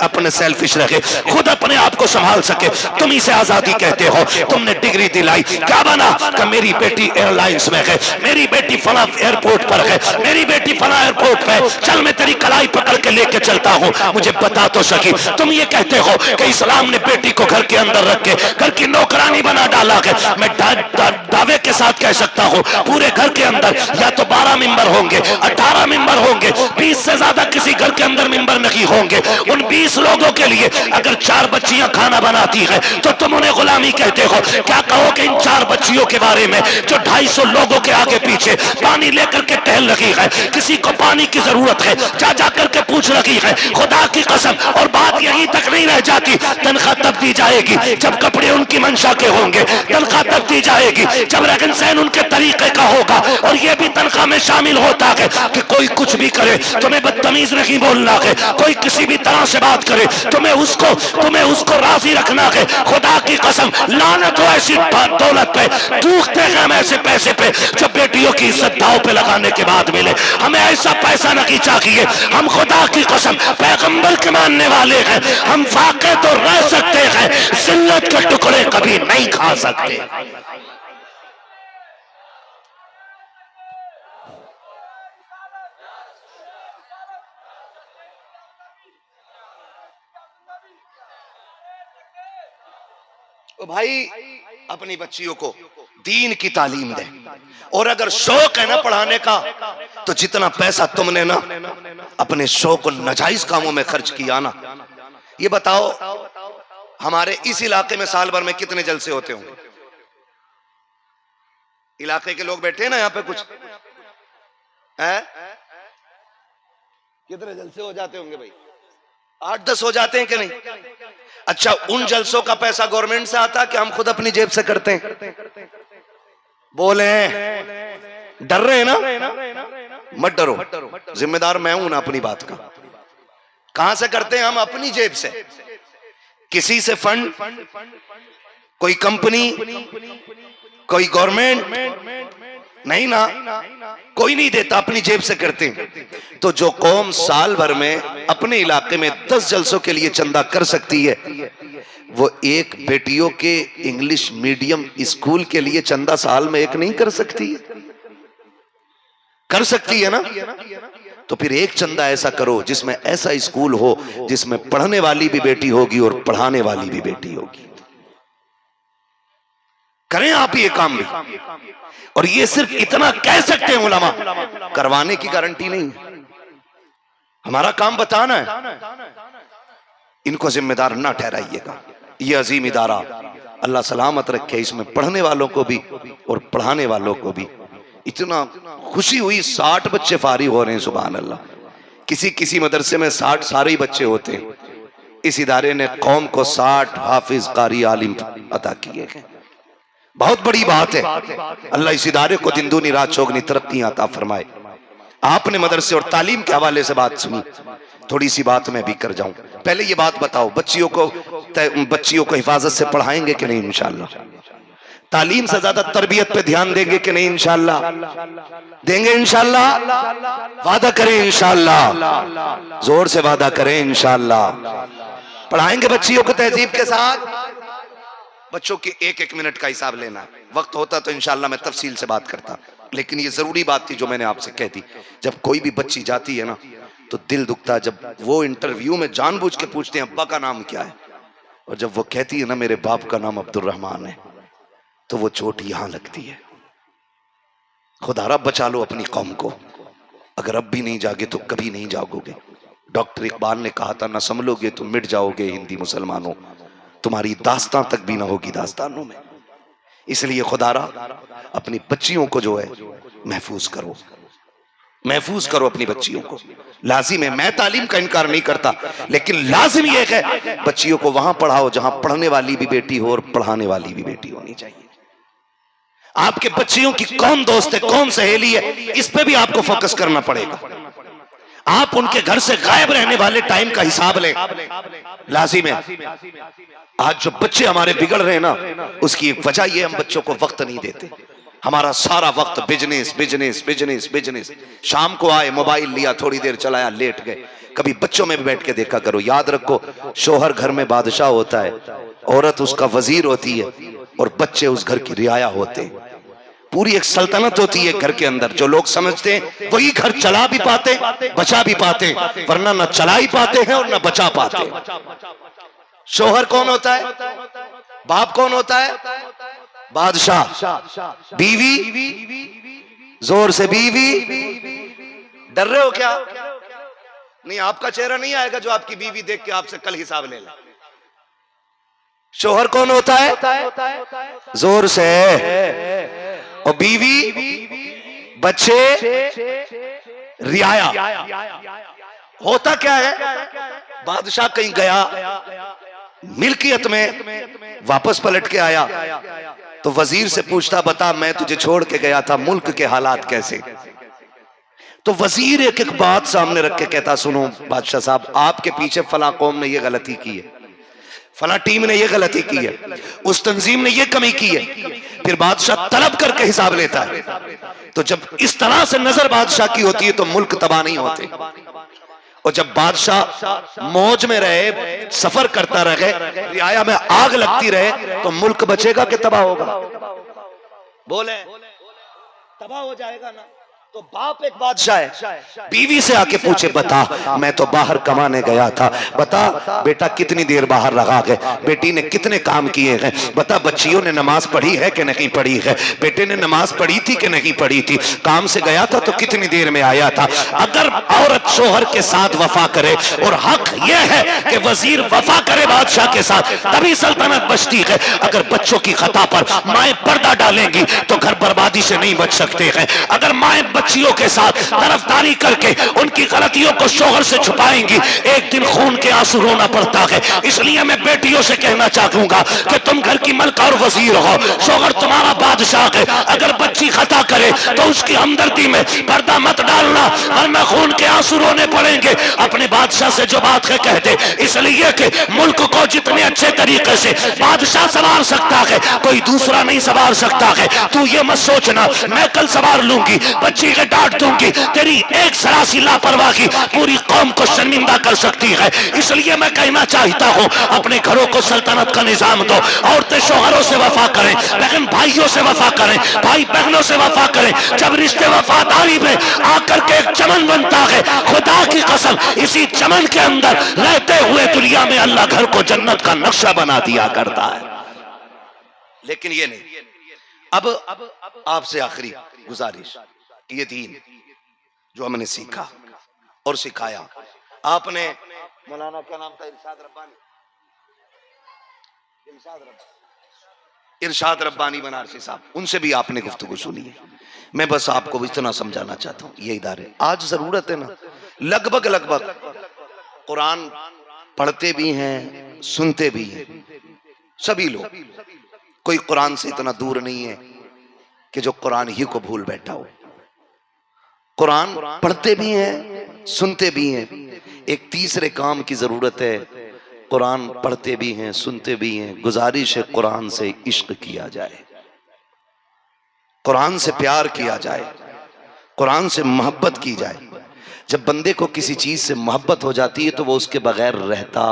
अपने सेल्फिश रखे, खुद अपने आप को संभाल सके। तुम इसे आजादी कहते हो। तुमने डिग्री दिलाई, क्या बना? कि मेरी बेटी एयरलाइंस में है, मेरी बेटी फला एयरपोर्ट पर है, मेरी बेटी फला एयरपोर्ट पे, चल मैं तेरी कलाई पकड़ के लेके चलता हूं। मुझे बता तो सकी, तुम ये कहते हो कि इस्लाम ने बेटी को घर के अंदर रख के घर की नौकरानी बना डाला है। मैं दावे के साथ कह सकता हूं पूरे घर के अंदर या तो 12 मेंबर होंगे, 18 मेंबर होंगे, 20 से ज्यादा किसी घर के अंदर मेंबर नहीं होंगे। उन 20 लोगों के लिए अगर 4 बच्चियां खाना बनाती है तो तुम उन्हें गुलामी कहते हो। क्या कहोगे इन 4 बच्चियों के बारे में जो 250 लोगों के आगे पीछे पानी लेकर के टहल रही है? किसी को पानी की जरूरत है, जा जाकर के पूछ रही है। खुदा की कसम, और बात यहीं तक नहीं रह जाती, तनख्वाह तब दी जाएगी जब कपड़े उनकी मंशा के होंगे, तनख्वाह तब दी जाएगी जब रहन सहन उनके तरीके का होगा। और यह भी तनख्वाह में शामिल होता है कि कोई कुछ भी करे तुम्हें बदतमीज नहीं बोलना है, कोई किसी भी तरह से बात करे तुम्हें उसको राजी रखना है। खुदा की कसम, लानत हो ऐसी दौलत पे, थूकते हैं हम ऐसे पैसे पे जो बेटियों की इज्जत दांव पे लगाने के बाद मिले। हमें ऐसा पैसा नहीं चाहिए। हम खुदा की कसम पैगंबर के मानने वाले हैं। हम फाके तो रह सकते हैं, जिल्लत के टुकड़े कभी नहीं खा सकते। तो भाई अपनी बच्चियों को दीन की तालीम दे। और अगर शौक है ना पढ़ाने का, तो जितना पैसा तुमने ना अपने शौक और नाजायज कामों में खर्च किया ना, ये बताओ हमारे इस इलाके में साल भर में कितने जलसे होते होंगे? इलाके के लोग बैठे हैं ना यहाँ पे, कुछ है? कितने जलसे हो जाते होंगे भाई? 8-10 हो जाते हैं कि नहीं? अच्छा, उन जलसों का पैसा गवर्नमेंट से आता कि हम खुद अपनी जेब से करते हैं? बोले डर रहे हैं ना? मत डरो, जिम्मेदार मैं हूं ना अपनी बात का। कहां से करते हैं हम? अपनी जेब से। किसी से फंड, कोई कंपनी, कोई गवर्नमेंट नहीं ना, कोई नहीं देता, अपनी जेब से करते हैं। तो जो कौम साल भर में अपने इलाके में 10 जलसों के लिए चंदा कर सकती है, वो एक बेटियों के इंग्लिश मीडियम स्कूल के लिए चंदा साल में एक नहीं कर सकती है? कर सकती है ना? तो फिर एक चंदा ऐसा करो जिसमें ऐसा स्कूल हो जिसमें पढ़ने वाली भी बेटी होगी और पढ़ाने वाली भी बेटी होगी। करें आप ये काम भी। और ये सिर्फ इतना कह सकते हैं उलमा, करवाने की गारंटी नहीं। हमारा काम बताना है। इनको जिम्मेदार ना ठहराइएगा। ये अजीम इदारा अल्लाह सलामत रखे, इसमें पढ़ने वालों को भी और पढ़ाने वालों को भी। इतना खुशी हुई, 60 बच्चे फारिग हो रहे हैं, सुभान अल्लाह। किसी किसी मदरसे में 60 सारे ही बच्चे होते हैं। इस इदारे ने कौम को 60 हाफिज कारी आलिम अता किए हैं। बहुत बड़ी बात है। अल्लाह इस इदारे को दिन दूनी रात चौगनी तरक्की अता फरमाए। आपने मदरसे और तालीम के हवाले से बात सुनी, थोड़ी सी बात मैं भी कर जाऊं। पहले ये बात बताओ, बच्चियों को हिफाजत से पढ़ाएंगे कि नहीं? इंशाअल्लाह। तालीम से ज्यादा तरबियत पे ध्यान देंगे कि नहीं? इंशाअल्लाह देंगे। इंशाअल्लाह वादा करें, इंशाअल्लाह जोर से वादा करें, इंशाअल्लाह पढ़ाएंगे बच्चियों को तहजीब के साथ। बच्चों के 1-1 मिनट का हिसाब लेना है। वक्त होता तो इंशाअल्लाह मैं तफसील से बात करता, लेकिन ये जरूरी बात थी जो मैंने आपसे कह दी। जब कोई भी बच्ची जाती है ना तो दिल दुखता है। जब वो इंटरव्यू में जानबूझ के पूछते हैं अब्बा का नाम क्या है, और जब वो कहती है ना मेरे बाप का नाम अब्दुर्रहमान है, तो वो चोट यहां लगती है। खुदा रब बचा लो अपनी कौम को। अगर अब भी नहीं जागे तो कभी नहीं जागोगे। डॉक्टर इकबाल ने कहा था, ना संभलोगे तो मिट जाओगे हिंदी मुसलमानों, तुम्हारी दास्तां तक भी ना होगी दास्तानों में। इसलिए खुदारा अपनी बच्चियों को जो है महफूज करो, महफूज करो अपनी बच्चियों को। लाजिम है, मैं तालीम का इनकार नहीं करता, लेकिन लाजिम यह है बच्चियों को वहां पढ़ाओ जहां पढ़ने वाली भी बेटी हो और पढ़ाने वाली भी बेटी होनी चाहिए। आपके बच्चियों की कौन दोस्त है, कौन सहेली है, इस पे भी आपको फोकस करना पड़ेगा। आप उनके घर से गायब रहने वाले टाइम का हिसाब लें, लाजिम है। आज जो बच्चे हमारे बिगड़ रहे हैं ना, उसकी एक वजह यह हम बच्चों को वक्त नहीं देते। हमारा सारा वक्त बिजनेस बिजनेस बिजनेस बिजनेस। शाम को आए, मोबाइल लिया, थोड़ी देर चलाया, लेट गए। कभी बच्चों में भी बैठ के देखा करो। याद रखो, शोहर घर में बादशाह होता है, औरत उसका वजीर होती है और बच्चे उस घर की रियाया होते हैं। पूरी एक सल्तनत होती है घर के अंदर। जो लोग समझते हैं वही घर चला भी पाते, बचा भी पाते, वरना न चला ही पाते हैं और न बचा पाते। शोहर कौन होता है? बाप कौन होता है? बादशाह। बीवी, जोर से बीवी। डर रहे हो क्या? नहीं, आपका चेहरा नहीं आएगा जो आपकी बीवी देख के आपसे कल हिसाब ले ले। शोहर कौन होता है? जोर से। और बीवी, बच्चे, रियाया। होता क्या है? बादशाह कहीं गया, मिल्कियत में वापस पलट के आया तो वजीर से पूछता, बता मैं तुझे छोड़ के गया था, मुल्क के हालात कैसे? तो वजीर एक एक बात सामने रख के कहता, सुनो बादशाह साहब, आपके पीछे फला कौम ने ये गलती की है, फला टीम ने ये गलती की है, उस तंजीम ने ये कमी की है। फिर बादशाह तलब करके हिसाब लेता है। तो जब इस तरह से नजर बादशाह की होती है तो मुल्क तबाह नहीं होते। और जब बादशाह मौज में रहे, सफर करता रहे, रियाया में आग लगती रहे, तो मुल्क बचेगा कि तबाह होगा? बोले तबाह हो जाएगा ना। तो बाप एक बादशाह है, बीवी से आके पूछे, बता मैं तो बाहर कमाने गया था, बता बेटा कितनी देर बाहर रहा है, बेटी ने कितने काम किए हैं, बता बच्चियों ने नमाज पढ़ी है कि नहीं पढ़ी है, बेटे ने नमाज पढ़ी थी कि नहीं पढ़ी थी, काम से गया था तो कितनी देर में आया था। अगर औरत शोहर के साथ वफा करे, और हक यह है कि वजीर वफा करे बादशाह के साथ, तभी सल्तनत बचती है। अगर बच्चों की खता पर माएं पर्दा डालेंगी तो घर बर्बादी से नहीं बच सकते हैं। अगर माएं बच्चियों के साथ तरफदारी करके उनकी गलतियों को शोहर से छुपाएंगी, एक दिन खून के आंसू रोना पड़ता है। इसलिए मैं बेटियों से कहना चाहूंगा कि तुम घर की मलका और वजीर हो, शोहर तुम्हारा बादशाह है। अगर बच्ची खता करे तो उसकी हमदर्दी में पर्दा मत डालना, वरना खून के आंसू रोने पड़ेंगे। अपने बादशाह से जो बात है कह दे, इसलिए कि मुल्क को जितने अच्छे तरीके से बादशाह संवार सकता है, कोई दूसरा नहीं संवार सकता है। तू ये मत सोचना मैं कल संवार लूंगी, बच्ची के डांट दूंगी, तेरी एक सरासी लापरवाही पूरी कौम को शर्मिंदा कर सकती है। इसलिए मैं कहना चाहता हूं, अपने घरों को सल्तनत का निजाम दो। औरतें शोहरों से वफा करें, बहन भाइयों से वफा करें, भाई बहनों से वफा करें। जब रिश्ते वफादारी में आकर के एक चमन बनता है, खुदा की कसम इसी चमन के अंदर रहते हुए दुनिया में अल्लाह घर को जन्नत का नक्शा बना दिया करता है। लेकिन ये नहीं। अब आपसे आखिरी गुजारिश, ये दीन जो हमने सीखा और सिखाया, आपने मौलाना क्या नाम था, इरशाद रब्बानी बनारसी साहब, उनसे भी आपने गुफ्तगू सुनी है। मैं बस आपको इतना समझाना चाहता हूं, ये इदारे आज जरूरत है ना, लगभग कुरान पढ़ते भी हैं, सुनते भी हैं सभी लोग। कोई कुरान से इतना दूर नहीं है कि जो कुरान ही को भूल बैठा हो। कुरान पढ़ते भी हैं, सुनते भी हैं। एक तीसरे काम की जरूरत है, कुरान पढ़ते भी हैं, सुनते भी हैं। गुजारिश है कुरान से इश्क किया जाए, कुरान से प्यार किया जाए, कुरान से मोहब्बत की जाए। जब बंदे को किसी चीज से मोहब्बत हो जाती है तो वो उसके बगैर रहता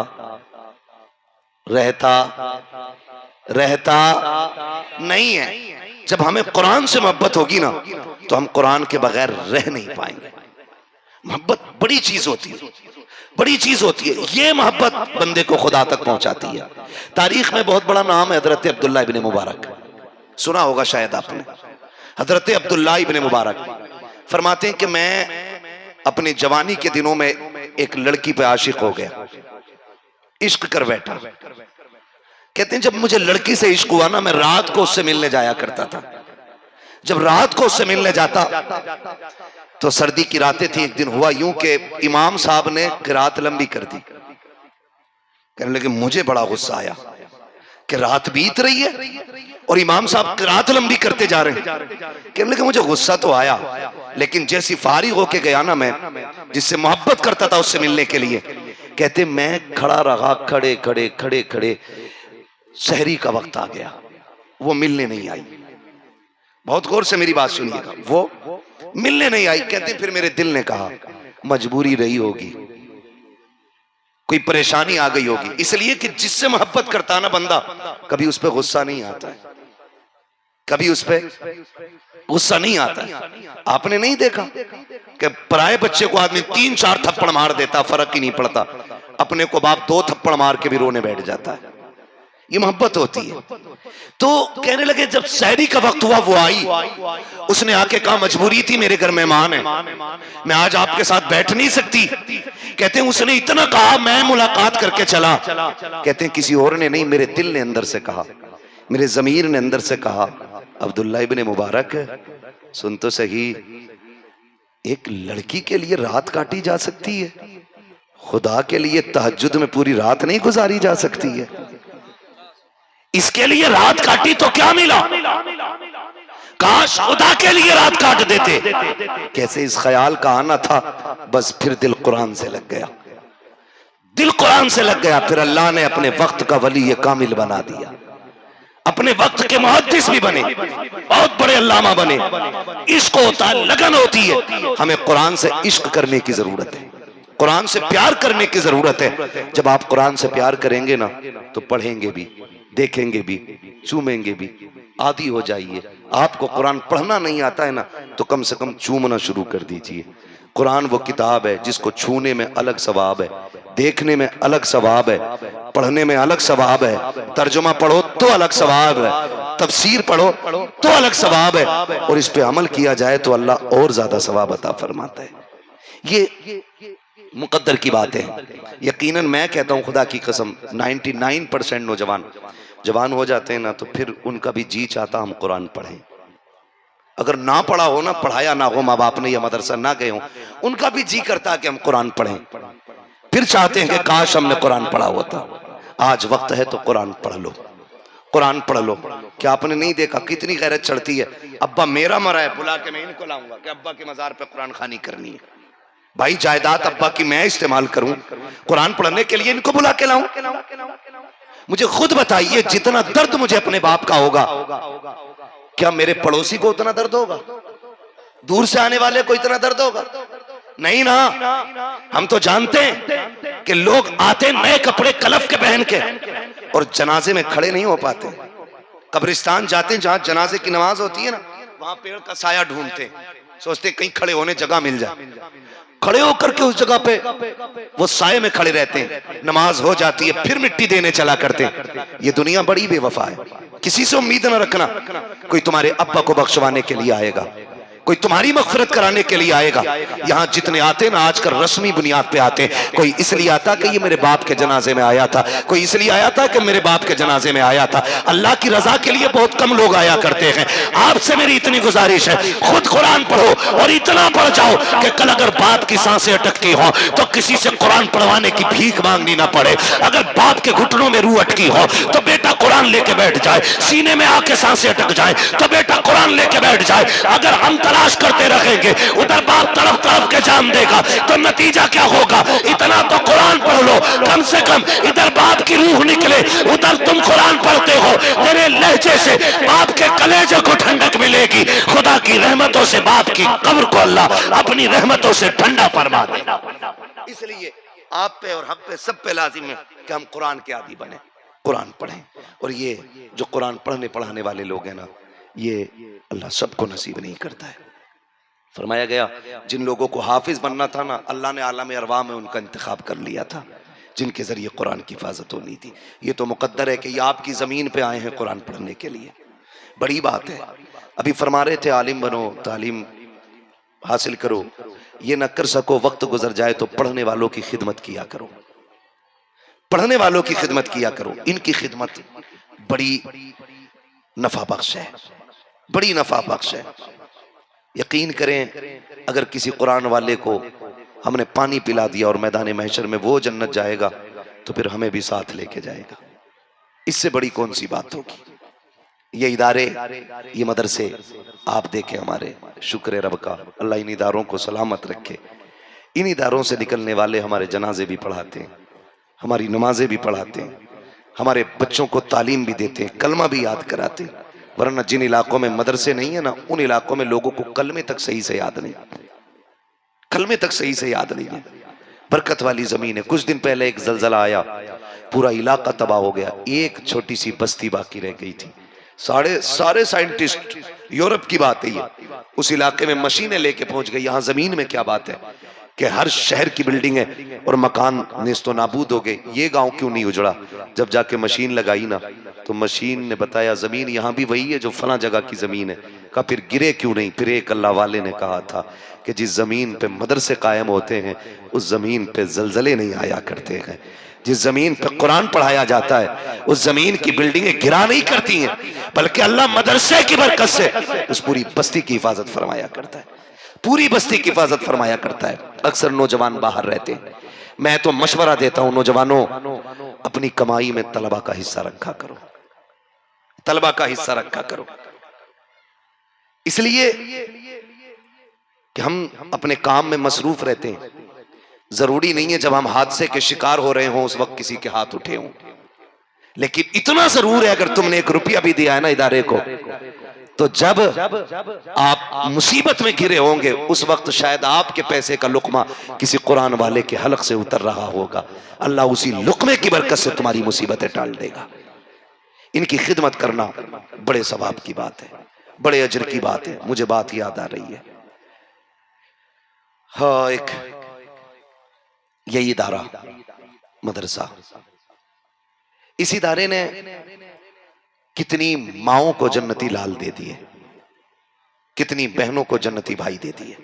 नहीं है। जब हमें कुरान से मोहब्बत होगी ना तो हम कुरान के बगैर रह नहीं पाएंगे। मोहब्बत बड़ी चीज होती है, बड़ी चीज होती है। ये मोहब्बत बंदे को खुदा तक पहुंचाती है। तारीख में बहुत बड़ा नाम है हजरत अब्दुल्ला इब्ने मुबारक, सुना होगा शायद आपने। हजरत अब्दुल्ला इब्ने मुबारक फरमाते हैं कि मैं अपनी जवानी के दिनों में एक लड़की पे आशिक हो गया, इश्क कर बैठा। कहते हैं जब मुझे लड़की से इश्क हुआ ना, मैं रात को उससे मिलने जाया करता था। जब रात को उससे मिलने जाता तो सर्दी की रातें थी। एक दिन हुआ यूं कि इमाम साहब ने किरात लंबी कर दी। कहने लगे मुझे बड़ा गुस्सा आया। कि रात बीत रही है और इमाम साहब रात लंबी करते जा रहे हैं। कहने लगे मुझे गुस्सा तो आया, लेकिन जैसी फारिग होके गया ना, मैं जिससे मोहब्बत करता था उससे मिलने के लिए, कहते मैं खड़ा रहा, खड़े खड़े खड़े खड़े, सहरी का वक्त आ गया, वो मिलने नहीं आई। बहुत गौर से मेरी बात सुनिएगा, वो मिलने नहीं आई। कहते फिर मेरे दिल ने कहा मजबूरी रही होगी, कोई परेशानी आ गई होगी, इसलिए कि जिससे मोहब्बत करता ना बंदा, कभी उस पर गुस्सा नहीं आता है, कभी उस पर गुस्सा नहीं आता है। आपने नहीं देखा कि पराये बच्चे को आदमी 3-4 थप्पड़ मार देता, फर्क ही नहीं पड़ता, अपने को बाप 2 थप्पड़ मार के भी रोने बैठ जाता है। ये मोहब्बत होती है। तो कहने लगे जब सहरी का वक्त हुआ, वो आई, उसने आके कहा मजबूरी थी, मेरे घर मेहमान है, मैं आज आपके साथ बैठ नहीं सकती। कहते हैं उसने इतना कहा, मैं मुलाकात करके चला। कहते हैं किसी और ने नहीं, मेरे दिल ने अंदर से कहा, मेरे ज़मीर ने अंदर से कहा, अब्दुल्ला इब्ने मुबारक सुन तो सही, एक लड़की के लिए रात काटी जा सकती है, खुदा के लिए तहज्जुद में पूरी रात नहीं गुजारी जा सकती है। इसके लिए रात काटी तो क्या मिला, काश खुदा के लिए रात काट देते। कैसे इस ख्याल का आना था, बस फिर दिल कुरान से लग गया, दिल कुरान से लग गया। फिर अल्लाह ने अपने वक्त का वली कामिल बना दिया, अपने वक्त के मुहद्दिस भी बने, बहुत बड़े अल्लामा बने। इश्क होता है, लगन होती है, हमें कुरान से इश्क करने की जरूरत है, कुरान से प्यार करने की जरूरत है। जब आप कुरान से प्यार करेंगे ना, तो पढ़ेंगे भी, देखेंगे भी, चूमेंगे भी, आदी हो जाइए। आपको कुरान पढ़ना नहीं आता है ना, तो कम से कम चूमना शुरू कर दीजिए। कुरान वो किताब है जिसको छूने में अलग सवाब है, देखने में अलग सवाब है, पढ़ने में अलग सवाब है, तर्जुमा पढ़ो तो अलग सवाब है, तफसीर पढ़ो तो अलग सवाब है, और इस पे अमल किया जाए तो अल्लाह और ज्यादा सवाब अता फरमाता है। ये मुकद्दर की बात है। यकीनन मैं कहता हूँ खुदा की कसम, 99% नौजवान जवान हो जाते हैं ना, तो फिर उनका भी जी चाहता हम कुरान पढ़ें। अगर ना पढ़ा हो ना, पढ़ाया ना हो, माँ बाप ने या मदरसा ना गए हो, उनका भी जी करता है कि हम कुरान पढ़ें, फिर चाहते हैं कि काश हमने कुरान पढ़ा होता। आज वक्त है तो कुरान पढ़ लो, कुरान पढ़ लो। क्या आपने नहीं देखा कितनी गैरत चढ़ती है, अब्बा मेरा मरा है, बुला के मैं इनको लाऊंगा कि अब्बा के मजार पे कुरान खानी करनी है। भाई जायदाद अब्बा की मैं इस्तेमाल करूं, कुरान पढ़ने के लिए इनको बुला के लाऊं? मुझे खुद बताइए, जितना दर्द मुझे अपने बाप का होगा, क्या मेरे पड़ोसी को उतना दर्द होगा? दूर से आने वाले को इतना दर्द होगा? नहीं ना। हम तो जानते हैं कि लोग आते नए कपड़े कलफ के पहन के, और जनाजे में खड़े नहीं हो पाते। कब्रिस्तान जाते हैं जहां जनाजे की नमाज होती है ना, वहां पेड़ का साया ढूंढते, सोचते कहीं खड़े होने जगह मिल जाए, खड़े होकर के उस जगह पे वो साये में खड़े रहते हैं, नमाज हो जाती है, फिर मिट्टी देने चला करते हैं। ये दुनिया बड़ी बेवफा है, किसी से उम्मीद न रखना कोई तुम्हारे अब्बा को बख्शवाने के लिए आएगा, कोई तुम्हारी मगफिरत कराने के लिए आएगा। यहाँ जितने आते ना आजकल रस्मी बुनियाद पे आते हैं, कोई इसलिए आता कि ये मेरे बाप के जनाजे में आया था, कोई इसलिए आया था कि मेरे बाप के जनाजे में आया था। अल्लाह की रजा के लिए बहुत कम लोग आया करते हैं। आपसे मेरी इतनी गुजारिश है, खुद कुरान पढ़ो और इतना पढ़ जाओ कि कल अगर बाप की सांसें अटकती हो तो किसी से कुरान पढ़वाने की भीख मांगनी ना पड़े। अगर बाप के घुटनों में रूह अटकी हो तो बेटा कुरान लेके बैठ जाए, सीने में आके सांसें अटक जाए तो बेटा कुरान लेके बैठ जाए। अगर हम तलाश करते रहेंगे, उधर बाप तड़प तड़प के जान देगा, तो नतीजा क्या होगा? इतना तो कुरान पढ़ लो, कम से कम इधर बाप की रूह निकले, उधर तुम कुरान पढ़ते हो, तेरे लहजे से बाप के कलेजे को ठंडक मिलेगी। खुदा की रहमतों से बाप की कब्र को अल्लाह अपनी रहमतों से ठंडा फरमा देगा। इसलिए आप पे और हम पे सब पे लाजिम है कि हम कुरान के आदी बने, कुरान पढ़ें। और ये जो कुरान पढ़ने पढ़ाने वाले लोग हैं ना, ये अल्लाह सबको नसीब नहीं करता है। फरमाया गया जिन लोगों को हाफिज बनना था ना, अल्लाह ने आलम अरवा में उनका इंतखाब कर लिया था, जिनके जरिए कुरान की हिफाजत होनी थी। ये तो मुकद्दर है कि ये आपकी ज़मीन पे आए हैं कुरान पढ़ने के लिए, बड़ी बात है। अभी फरमा रहे थे आलिम बनो, तालीम हासिल करो, ये न कर सको वक्त गुजर जाए तो पढ़ने वालों की खिदमत किया करो, पढ़ने वालों की खिदमत किया करो। इनकी खिदमत बड़ी नफा बख्श है, बड़ी नफा बख्श है। यकीन करें, अगर किसी कुरान वाले को हमने पानी पिला दिया और मैदान महशर में वो जन्नत जाएगा, तो फिर हमें भी साथ लेके जाएगा। इससे बड़ी कौन सी बात होगी। ये इदारे, ये मदरसे आप देखें हमारे, शुक्र रब का, अल्लाह इन इदारों को सलामत रखे। इन इदारों से निकलने वाले हमारे जनाजे भी पढ़ाते हैं, हमारी नमाजें भी पढ़ाते हैं, हमारे बच्चों को तालीम भी देते हैं, कलमा भी याद कराते हैं। वरना जिन इलाकों में मदरसे नहीं है ना, उन इलाकों में लोगों को कलमे तक सही से याद नहीं, कलमे तक सही से याद नहीं है। बरकत वाली जमीन है। कुछ दिन पहले एक जलजला आया, पूरा इलाका तबाह हो गया, एक छोटी सी बस्ती बाकी रह गई थी। सारे साइंटिस्ट, यूरोप की बात है ये, उस इलाके में मशीनें लेके पहुंच गई। यहां जमीन में क्या बात है कि हर शहर की बिल्डिंग है और मकान नेस्तो नाबूद हो गए, ये गांव क्यों नहीं उजड़ा। जब जाके मशीन लगाई ना, तो मशीन ने बताया जमीन यहां भी वही है जो फला जगह की जमीन है। कहा फिर गिरे क्यों नहीं। फिर एक अल्लाह वाले ने कहा था कि जिस जमीन पे मदरसे कायम होते हैं उस जमीन पे जलजले नहीं आया करते हैं। जिस जमीन पे कुरान पढ़ाया जाता है उस जमीन की बिल्डिंगें गिरा नहीं करती हैं, बल्कि अल्लाह मदरसे की बरकत से उस पूरी बस्ती की हिफाजत फरमाया करता है, पूरी बस्ती की हिफाजत फरमाया करता है। अक्सर नौजवान बाहर रहते हैं, मैं तो मशवरा देता हूं नौजवानों, अपनी कमाई में तलबा का हिस्सा रखा करो, तलबा का हिस्सा रखा करो। इसलिए कि हम अपने काम में मसरूफ रहते हैं। जरूरी नहीं है जब हम हादसे के शिकार हो रहे हों उस वक्त किसी के हाथ उठे हों, लेकिन इतना जरूर है अगर तुमने 1 रुपया भी दिया है ना इदारे को, तो जब आप मुसीबत में घिरे होंगे उस वक्त शायद आपके पैसे का लुकमा किसी कुरान वाले के हलक से उतर रहा होगा। अल्लाह उसी लुकमे की बरकत से तुम्हारी मुसीबतें टाल देगा। इनकी खिदमत करना बड़े सवाब की बात है, बड़े अजर की बात है। मुझे बात याद आ रही है, हाँ, एक यही इदारा मदरसा, इस इदारे ने कितनी माओं को जन्नती लाल दे दिए, कितनी बहनों को जन्नती भाई दे दिए।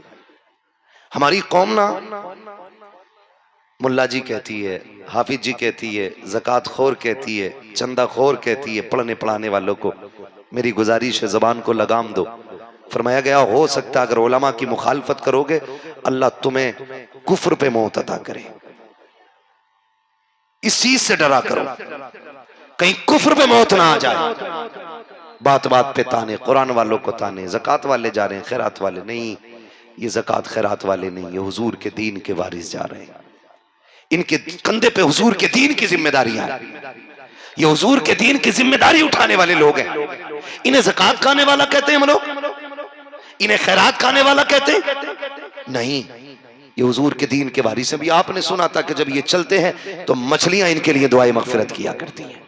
हमारी कौम ना मुल्ला जी कहती है, हाफिज जी कहती है, ज़कात खोर कहती है, चंदा खोर कहती है पढ़ने पढ़ाने वालों को। मेरी गुजारिश है ज़बान को लगाम दो। फरमाया गया हो सकता अगर उलमा की मुखालफत करोगे अल्लाह तुम्हें कुफ्र पे मौत अता करे। इस चीज से डरा करो कहीं कुफ्र पे मौत ना आ जाए। बात बात पे ताने, कुरान वालों को ताने, ज़कात वाले जा रहे हैं, खैरात वाले नहीं। ये ज़कात खैरात वाले नहीं, ये हुजूर के दीन के वारिस जा रहे हैं। इनके कंधे पे हुजूर के दीन की जिम्मेदारियां हैं, ये हुजूर के दीन की जिम्मेदारी उठाने वाले लोग हैं। इन्हें ज़कात खाने वाला कहते हैं हम लोग, इन्हें खैरात खाने वाला कहते हैं नहीं, ये हुजूर के दीन के वारिस हैं। भी आपने सुना था कि जब ये चलते हैं तो मछलियां इनके लिए दुआए मगफिरत किया करती हैं,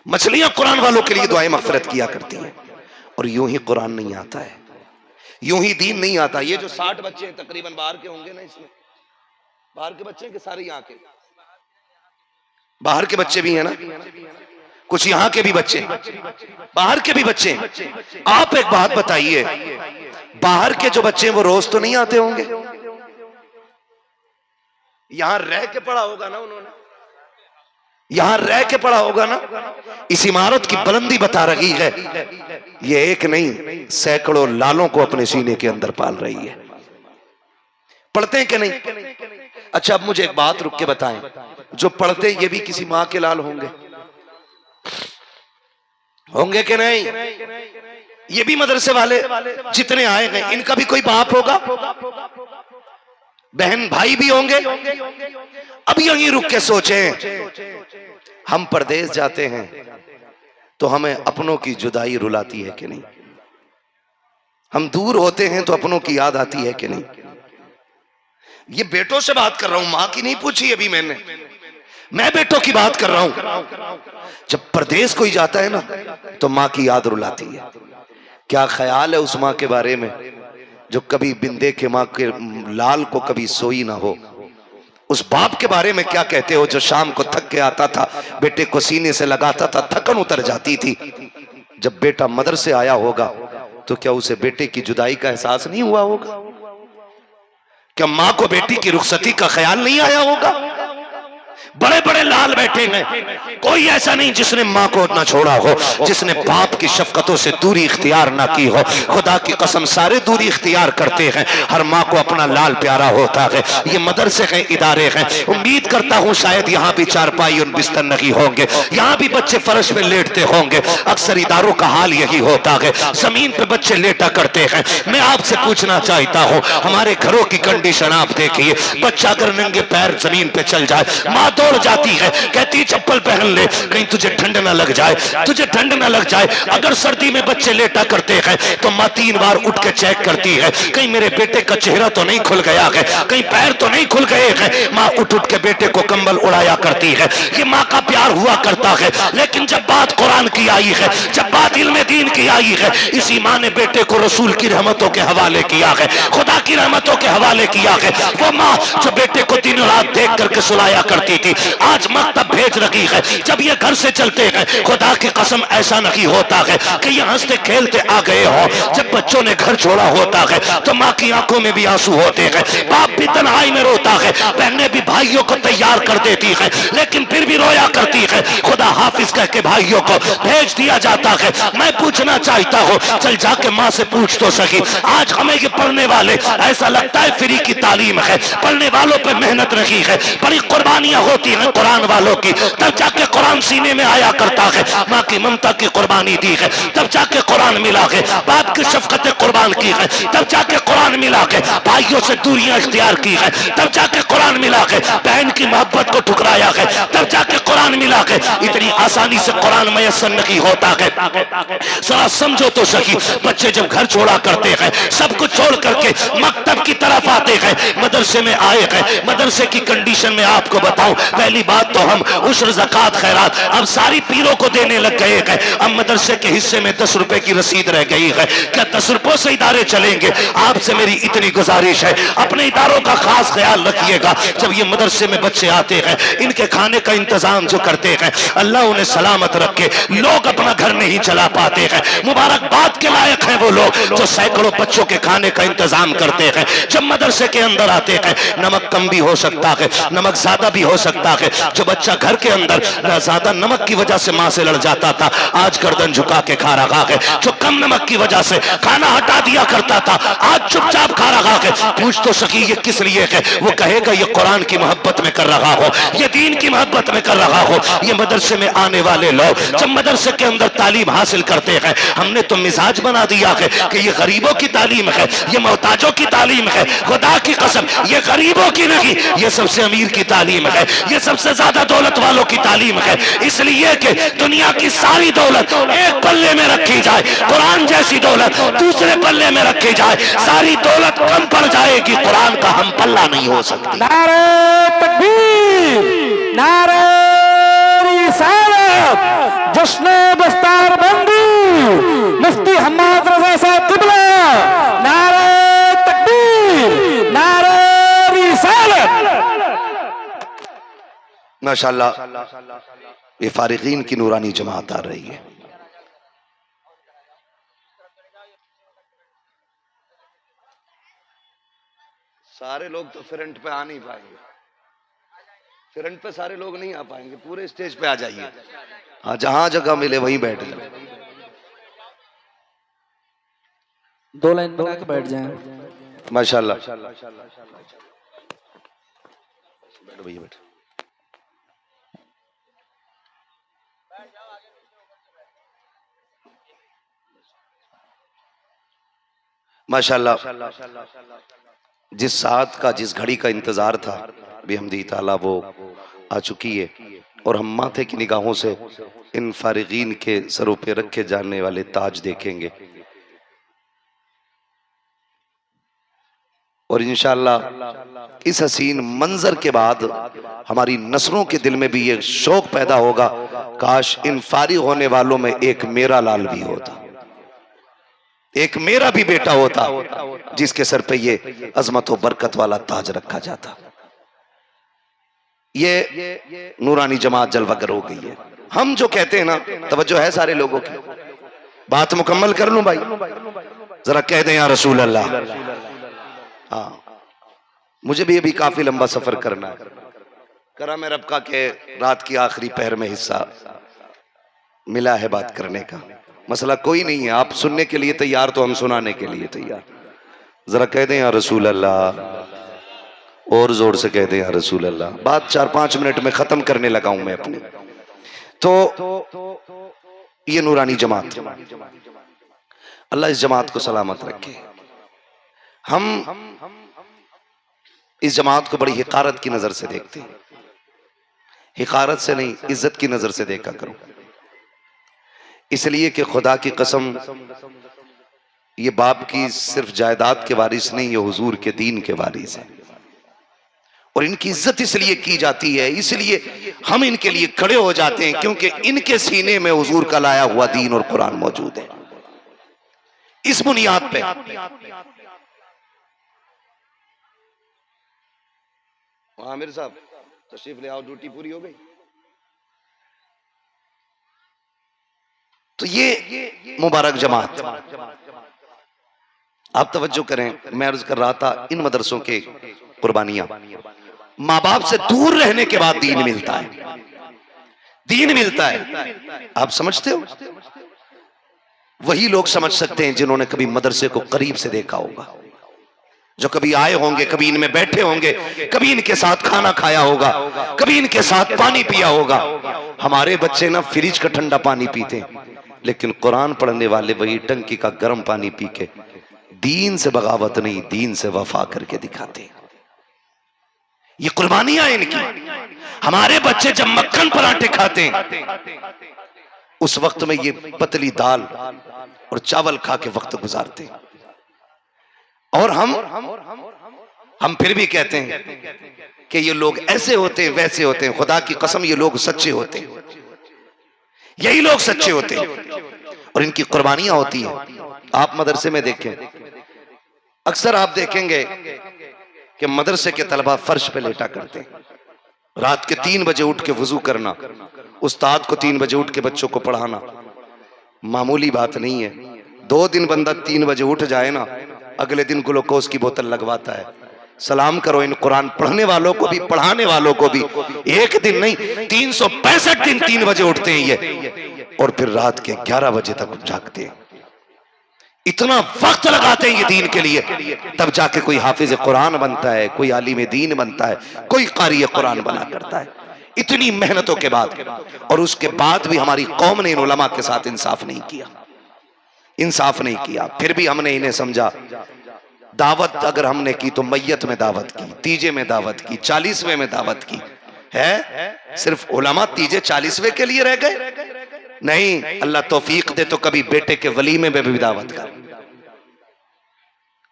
मछलियां कुरान वालों के लिए दुआए मगफिरत किया करती हैं। और यूं ही कुरान नहीं आता है, यूं ही दीन नहीं आता। ये जो 60 बच्चे हैं तकरीबन बाहर के होंगे ना, इसमें बाहर के बच्चे हैं कि सारे यहाँ के, बाहर के बच्चे भी हैं ना, कुछ यहाँ के भी बच्चे, बाहर के भी बच्चे। आप एक बात बताइए, बाहर के जो बच्चे हैं वो रोज तो नहीं आते होंगे, यहां रह के पढ़ा होगा ना उन्होंने, यहां रह के पढ़ा होगा ना। इस इमारत की बुलंदी बता रही है, ये एक नहीं सैकड़ों लालों को अपने सीने के अंदर पाल रही है। पढ़ते हैं कि नहीं? अच्छा अब मुझे एक बात रुक के बताएं, जो पढ़ते हैं ये भी किसी माँ के लाल होंगे, होंगे कि नहीं? ये भी मदरसे वाले जितने आए हैं इनका भी कोई बाप होगा, बहन भाई भी होंगे। अब यहीं रुक के सोचें, हम परदेश जाते हैं तो हमें अपनों की जुदाई रुलाती है कि नहीं? हम दूर होते हैं तो अपनों की याद आती है कि नहीं? ये बेटों से बात कर रहा हूं, मां की नहीं पूछी अभी मैंने, मैं बेटों की बात कर रहा हूं। जब परदेश कोई जाता है ना तो मां की याद रुलाती है। क्या ख्याल है उस मां के बारे में जो कभी बिंदे के मां के लाल को कभी सोई ना हो? उस बाप के बारे में क्या कहते हो जो शाम को थक के आता था, बेटे को सीने से लगाता था, थकन उतर जाती थी। जब बेटा मदरसे आया होगा तो क्या उसे बेटे की जुदाई का एहसास नहीं हुआ होगा? क्या मां को बेटी की रुखसती का ख्याल नहीं आया होगा? बड़े बड़े लाल बैठे हैं, कोई ऐसा नहीं जिसने माँ को ना छोड़ा हो, जिसने बाप की शफकतों से दूरी इख्तियार ना की हो। खुदा की कसम सारे दूरी इख्तियार करते हैं, हर माँ को अपना लाल प्यारा होता है। ये मदरसे हैं, इदारे हैं, उम्मीद करता हूँ शायद यहाँ भी चारपाई और बिस्तर नहीं होंगे, यहाँ भी बच्चे फर्श पे लेटते होंगे। अक्सर इदारों का हाल यही होता है, जमीन पे बच्चे लेटा करते हैं। मैं आपसे पूछना चाहता हूँ, हमारे घरों की कंडीशन आप देखिए, बच्चा अगर नंगे पैर जमीन पे चल जाए, माँ दौड़ जाती है, कहती चप्पल पहन ले, कहीं तुझे ठंड ना लग जाए, तुझे ठंड ना लग जाए। अगर सर्दी में बच्चे लेटा करते हैं तो माँ 3 बार उठ के चेक करती है, कहीं मेरे बेटे का चेहरा तो नहीं खुल गया है, कहीं पैर तो नहीं खुल गए हैं। माँ उठ उठ के बेटे को कंबल उड़ाया करती है। ये माँ का प्यार हुआ करता है। लेकिन जब बात कुरान की आई है, जब बात इल्म दीन की आई है, इसी माँ ने बेटे को रसूल की रहमतों के हवाले किया है, खुदा की रहमतों के हवाले किया है। वो माँ जो बेटे को दिन रात देख करके सुलाया करती थी, आज मकतब भेज रही है। जब ये घर से चलते हैं, खुदा की कसम ऐसा नहीं होता है कि ये हंसते खेलते आ गए हो। जब बच्चों ने घर छोड़ा होता है तो माँ की आंखों में भी आंसू होते हैं, बाप भी तन्हाई में रोता है, बहनें भी भाइयों को तैयार कर देती है, लेकिन फिर भी रोया करती है। खुदा हाफिज कह के भाइयों को भेज दिया जाता है। मैं पूछना चाहता हूँ, चल जाके माँ से पूछ तो सकी, आज हमें ये पढ़ने वाले ऐसा लगता है फ्री की तालीम है, पढ़ने वालों पे मेहनत रही है, बड़ी कुर्बानियां होती हैं कुरान वालों की, तब जाके कुरान सीने में आया करता है। माँ की ममता की कुर्बानी दी है, तब जाके कुरान मिला है, बाप की शफकतें कुर्बान की है, तब जाके कुरान मिला है, भाइयों से दूरियां इख्तियार की है, तब जाके कुरान मिला है, बहन की मोहब्बत को ठुकराया है, तब जाके कुरान मिला है। इतनी आसानी से कुरान मयस्सर नहीं होता है। जरा समझो तो सही, बच्चे जब घर छोड़ा करते हैं, सब कुछ छोड़ करके मकतब की तरफ आते हैं, मदरसे में आए हैं। मदरसे की कंडीशन में आपको बताऊं, पहली बात तो हम उश्र ज़कात खैरात अब सारी पीरों को देने लग गए हैं। अब मदरसे के हिस्से में 10 रुपए की रसीद रह गई है। क्या 10 रुपयों से इदारे चलेंगे? आपसे मेरी इतनी गुजारिश है, अपने इदारों का खास ख्याल रखिएगा। जब ये मदरसे में बच्चे आते हैं, इनके खाने का इंतजाम जो करते हैं, अल्लाह उन्हें सलामत रखे। लोग अपना घर नहीं चला पाते हैं, मुबारकबाद के लायक हैं वो लोग जो सैकड़ों बच्चों के खाने का इंतजाम करते हैं। जब मदरसे के अंदर आते हैं, नमक कम भी हो सकता है, नमक ज्यादा भी हो सकता है। जो बच्चा घर के अंदर ज्यादा नमक की वजह से माँ से लड़ जाता था, आज गर्दन झुका के खा रहा है। जो कम नमक की वजह से खाना हटा दिया करता था, आज चुपचाप खा रहा है। पूछ तो सकी ये किस लिए है? वो कहेगा ये कुरान की मोहब्बत में कर रहा हो, ये दीन की मोहब्बत में कर रहा हो। ये मदरसे में आने वाले लोग जब मदरसे के अंदर तालीम हासिल करते हैं, हमने तो मिजाज बना दिया है कि ये गरीबों की तालीम है, ये मोहताजों की तालीम है। खुदा की कसम ये गरीबों की नहीं, ये सबसे अमीर की तालीम है, ये सबसे ज्यादा दौलत वालों की तालीम है। इसलिए कि दुनिया की सारी दौलत एक पल्ले में रखी जाए, कुरान जैसी दौलत दूसरे पल्ले में रखी जाए, सारी दौलत कम पड़ जाएगी, कुरान का हम पल्ला नहीं हो सकती। नारे तकबीर, नारे रिसालत, जश्न दस्तार बंदी, मुफ्ती हम्माद रजा साहब किबला, नारे तकबीर, नारे रिसालत। माशाअल्लाह ये फारिगीन की नूरानी जमात आ रही है। सारे लोग तो फ्रंट पे आ नहीं पाएंगे, फ्रंट पे सारे लोग नहीं आ पाएंगे, पूरे स्टेज पे आ जाइए। हाँ, जहां जगह मिले वहीं बैठ जाए। 2 लाइन बना के बैठ जाएं। माशाअल्लाह, बैठो भैया बैठो। माशाअल्लाह जिस साथ का, जिस घड़ी का इंतजार था, बेहमदी ताला वो आ चुकी है। और हम माथे की निगाहों से इन फारिगीन के सरों पे रखे जाने वाले ताज देखेंगे। और इंशाअल्लाह इस हसीन मंजर के बाद हमारी नस्लों के दिल में भी ये शौक पैदा होगा, काश इन फारिग होने वालों में एक मेरा लाल भी होता, एक मेरा भी बेटा होता, जिसके सर पे ये अजमत व बरकत वाला ताज रखा जाता। ये नूरानी जमात जलवागर हो गई है। हम जो कहते हैं ना, तवज्जो है सारे लोगों की, बात मुकम्मल कर लूं भाई, जरा कह दें या रसूल अल्लाह। हाँ, मुझे भी अभी काफी लंबा सफर करना है, करम रब का के रात की आखिरी पहर में हिस्सा मिला है बात करने का। मसला कोई नहीं है, आप सुनने के लिए तैयार तो हम सुनाने के लिए तैयार। जरा कह दें या रसूल अल्लाह, और जोर से कह दें या रसूल अल्लाह। बात 4-5 मिनट में खत्म करने लगा हूं मैं अपनी। तो ये नूरानी जमात, अल्लाह इस जमात को सलामत रखे। हम इस जमात को बड़ी हिकारत की नजर से देखते हैं। हिकारत से नहीं, इज्जत की नजर से देखा करो, इसलिए कि खुदा की कसम ये बाप की सिर्फ जायदाद के वारिस नहीं, ये हुजूर के दीन के वारिस है। और इनकी इज्जत इसलिए की जाती है, इसलिए हम इनके लिए खड़े हो जाते हैं, क्योंकि इनके सीने में हुजूर का लाया हुआ दीन और कुरान मौजूद है। इस बुनियाद पे आमिर साहब तशरीफ ले आओ, ड्यूटी पूरी हो गई। तो ये मुबारक जमात, आप तवज्जो करें, मैं अर्ज कर रहा था इन मदरसों के कुर्बानियां, माँ बाप से दूर रहने के बाद दीन मिलता है, दीन मिलता है। आप समझते हो? वही लोग समझ सकते हैं जिन्होंने कभी मदरसे को करीब से देखा होगा, जो कभी आए होंगे, कभी इनमें बैठे होंगे, कभी इनके साथ खाना खाया होगा, कभी इनके साथ पानी पिया होगा। हमारे बच्चे ना फ्रिज का ठंडा पानी पीते, लेकिन कुरान पढ़ने वाले वही टंकी का गर्म पानी पी के दीन से बगावत नहीं, दीन से वफा करके दिखाते। ये कुर्बानियां इनकी। हमारे बच्चे जब मक्खन पराठे खाते हैं, उस वक्त में ये पतली दाल और चावल खा के वक्त गुजारते हैं। और हम फिर भी कहते हैं कि ये लोग ऐसे होते हैं, वैसे होते हैं। खुदा की कसम, ये लोग सच्चे होते हैं, यही लोग सच्चे होते हैं, और इनकी कुर्बानियां होती हैं। आप मदरसे में देखें, अक्सर आप देखेंगे कि मदरसे के तलबा फर्श पे लेटा करते हैं। रात के 3 बजे उठ के वजू करना, उस्ताद को 3 बजे उठ के बच्चों को पढ़ाना मामूली बात नहीं है। 2 दिन बंदा 3 बजे उठ जाए ना, अगले दिन ग्लूकोज की बोतल लगवाता है। सलाम करो इन कुरान पढ़ने वालों को भी, पढ़ाने वालों को भी। एक दिन नहीं, 365 दिन 3 बजे उठते हैं ये, और फिर रात के 11 बजे तक जागते हैं। इतना वक्त लगाते हैं ये दीन के लिए, तब जाके कोई हाफिज कुरान बनता है, कोई आलिम दीन बनता है, कोई कारी कुरान बना करता है। इतनी मेहनतों के बाद, और उसके बाद भी हमारी कौम ने इन उलमा के साथ इंसाफ नहीं किया, इंसाफ नहीं किया। फिर भी हमने इन्हें समझा। दावत अगर हमने की तो मैयत में दावत की, तीजे में दावत की, 40वें में दावत की है। सिर्फ उलमा तीजे 40वें के लिए रह गए? नहीं, अल्लाह तौफीक दे तो कभी बेटे के वलीमे में भी दावत कर,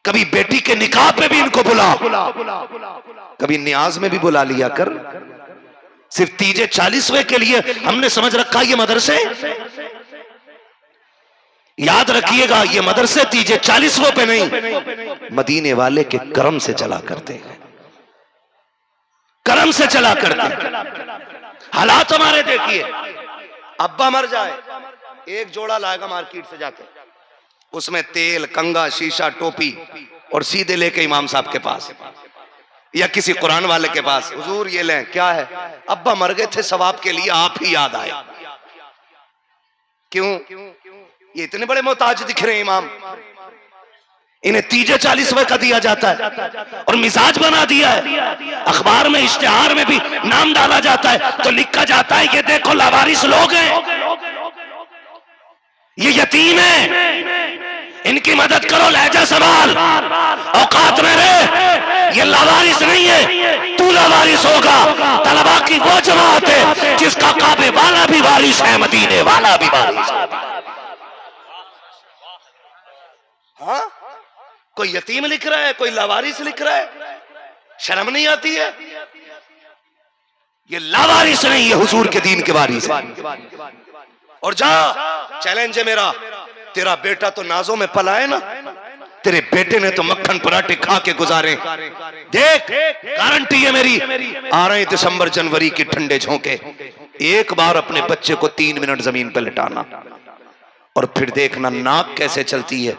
कभी बेटी के निकाह पे भी इनको बुला, कभी नियाज में भी बुला लिया कर। सिर्फ तीजे 40वें के लिए हमने समझ रखा ये मदरसे। याद रखिएगा, ये मदरसे तीजे 40वें पे नहीं, मदीने वाले के करम से चला करते हैं, करम से चला करते। हालात हमारे देखिए, अब्बा मर जाए, एक जोड़ा लाएगा मार्केट से जाके, उसमें तेल, कंगा, शीशा, टोपी, और सीधे लेके इमाम साहब के पास या किसी कुरान वाले के पास, हुजूर ये लें। क्या है? अब्बा मर गए थे, सवाब के लिए आप ही याद आए। क्यों? ये इतने बड़े मोहताज दिख रहे हैं इमाम, इन्हें तीजे 40वें का दिया जाता है, और मिजाज बना दिया है। अखबार में, इश्तिहार में भी नाम डाला जाता है, तो लिखा जाता है ये देखो लावारिस लोग हैं, ये यतीम है, इनकी मदद करो, लहजा संभाल, औकात में रहे। ये लावारिस नहीं है, तू लावारिस होगा। तलबा की वो जमात है जिसका काबे वाला भी वारिस है, मदीने वाला भी वारिस है। हाँ, कोई यतीम लिख रहा है, कोई लावारिस लिख रहा है, शर्म नहीं आती है? ये लावारिस नहीं, ये हुजूर के दीन के वारिस है। और जा, चैलेंज है मेरा, तेरा बेटा तो नाजों में पला है ना, तेरे बेटे ने तो मक्खन पराठे खा के गुजारे। देख, गारंटी है मेरी, आ रहे दिसंबर जनवरी की ठंडे झोंके, एक बार अपने बच्चे को 3 मिनट जमीन पर लिटाना, और फिर देखना नाक कैसे चलती है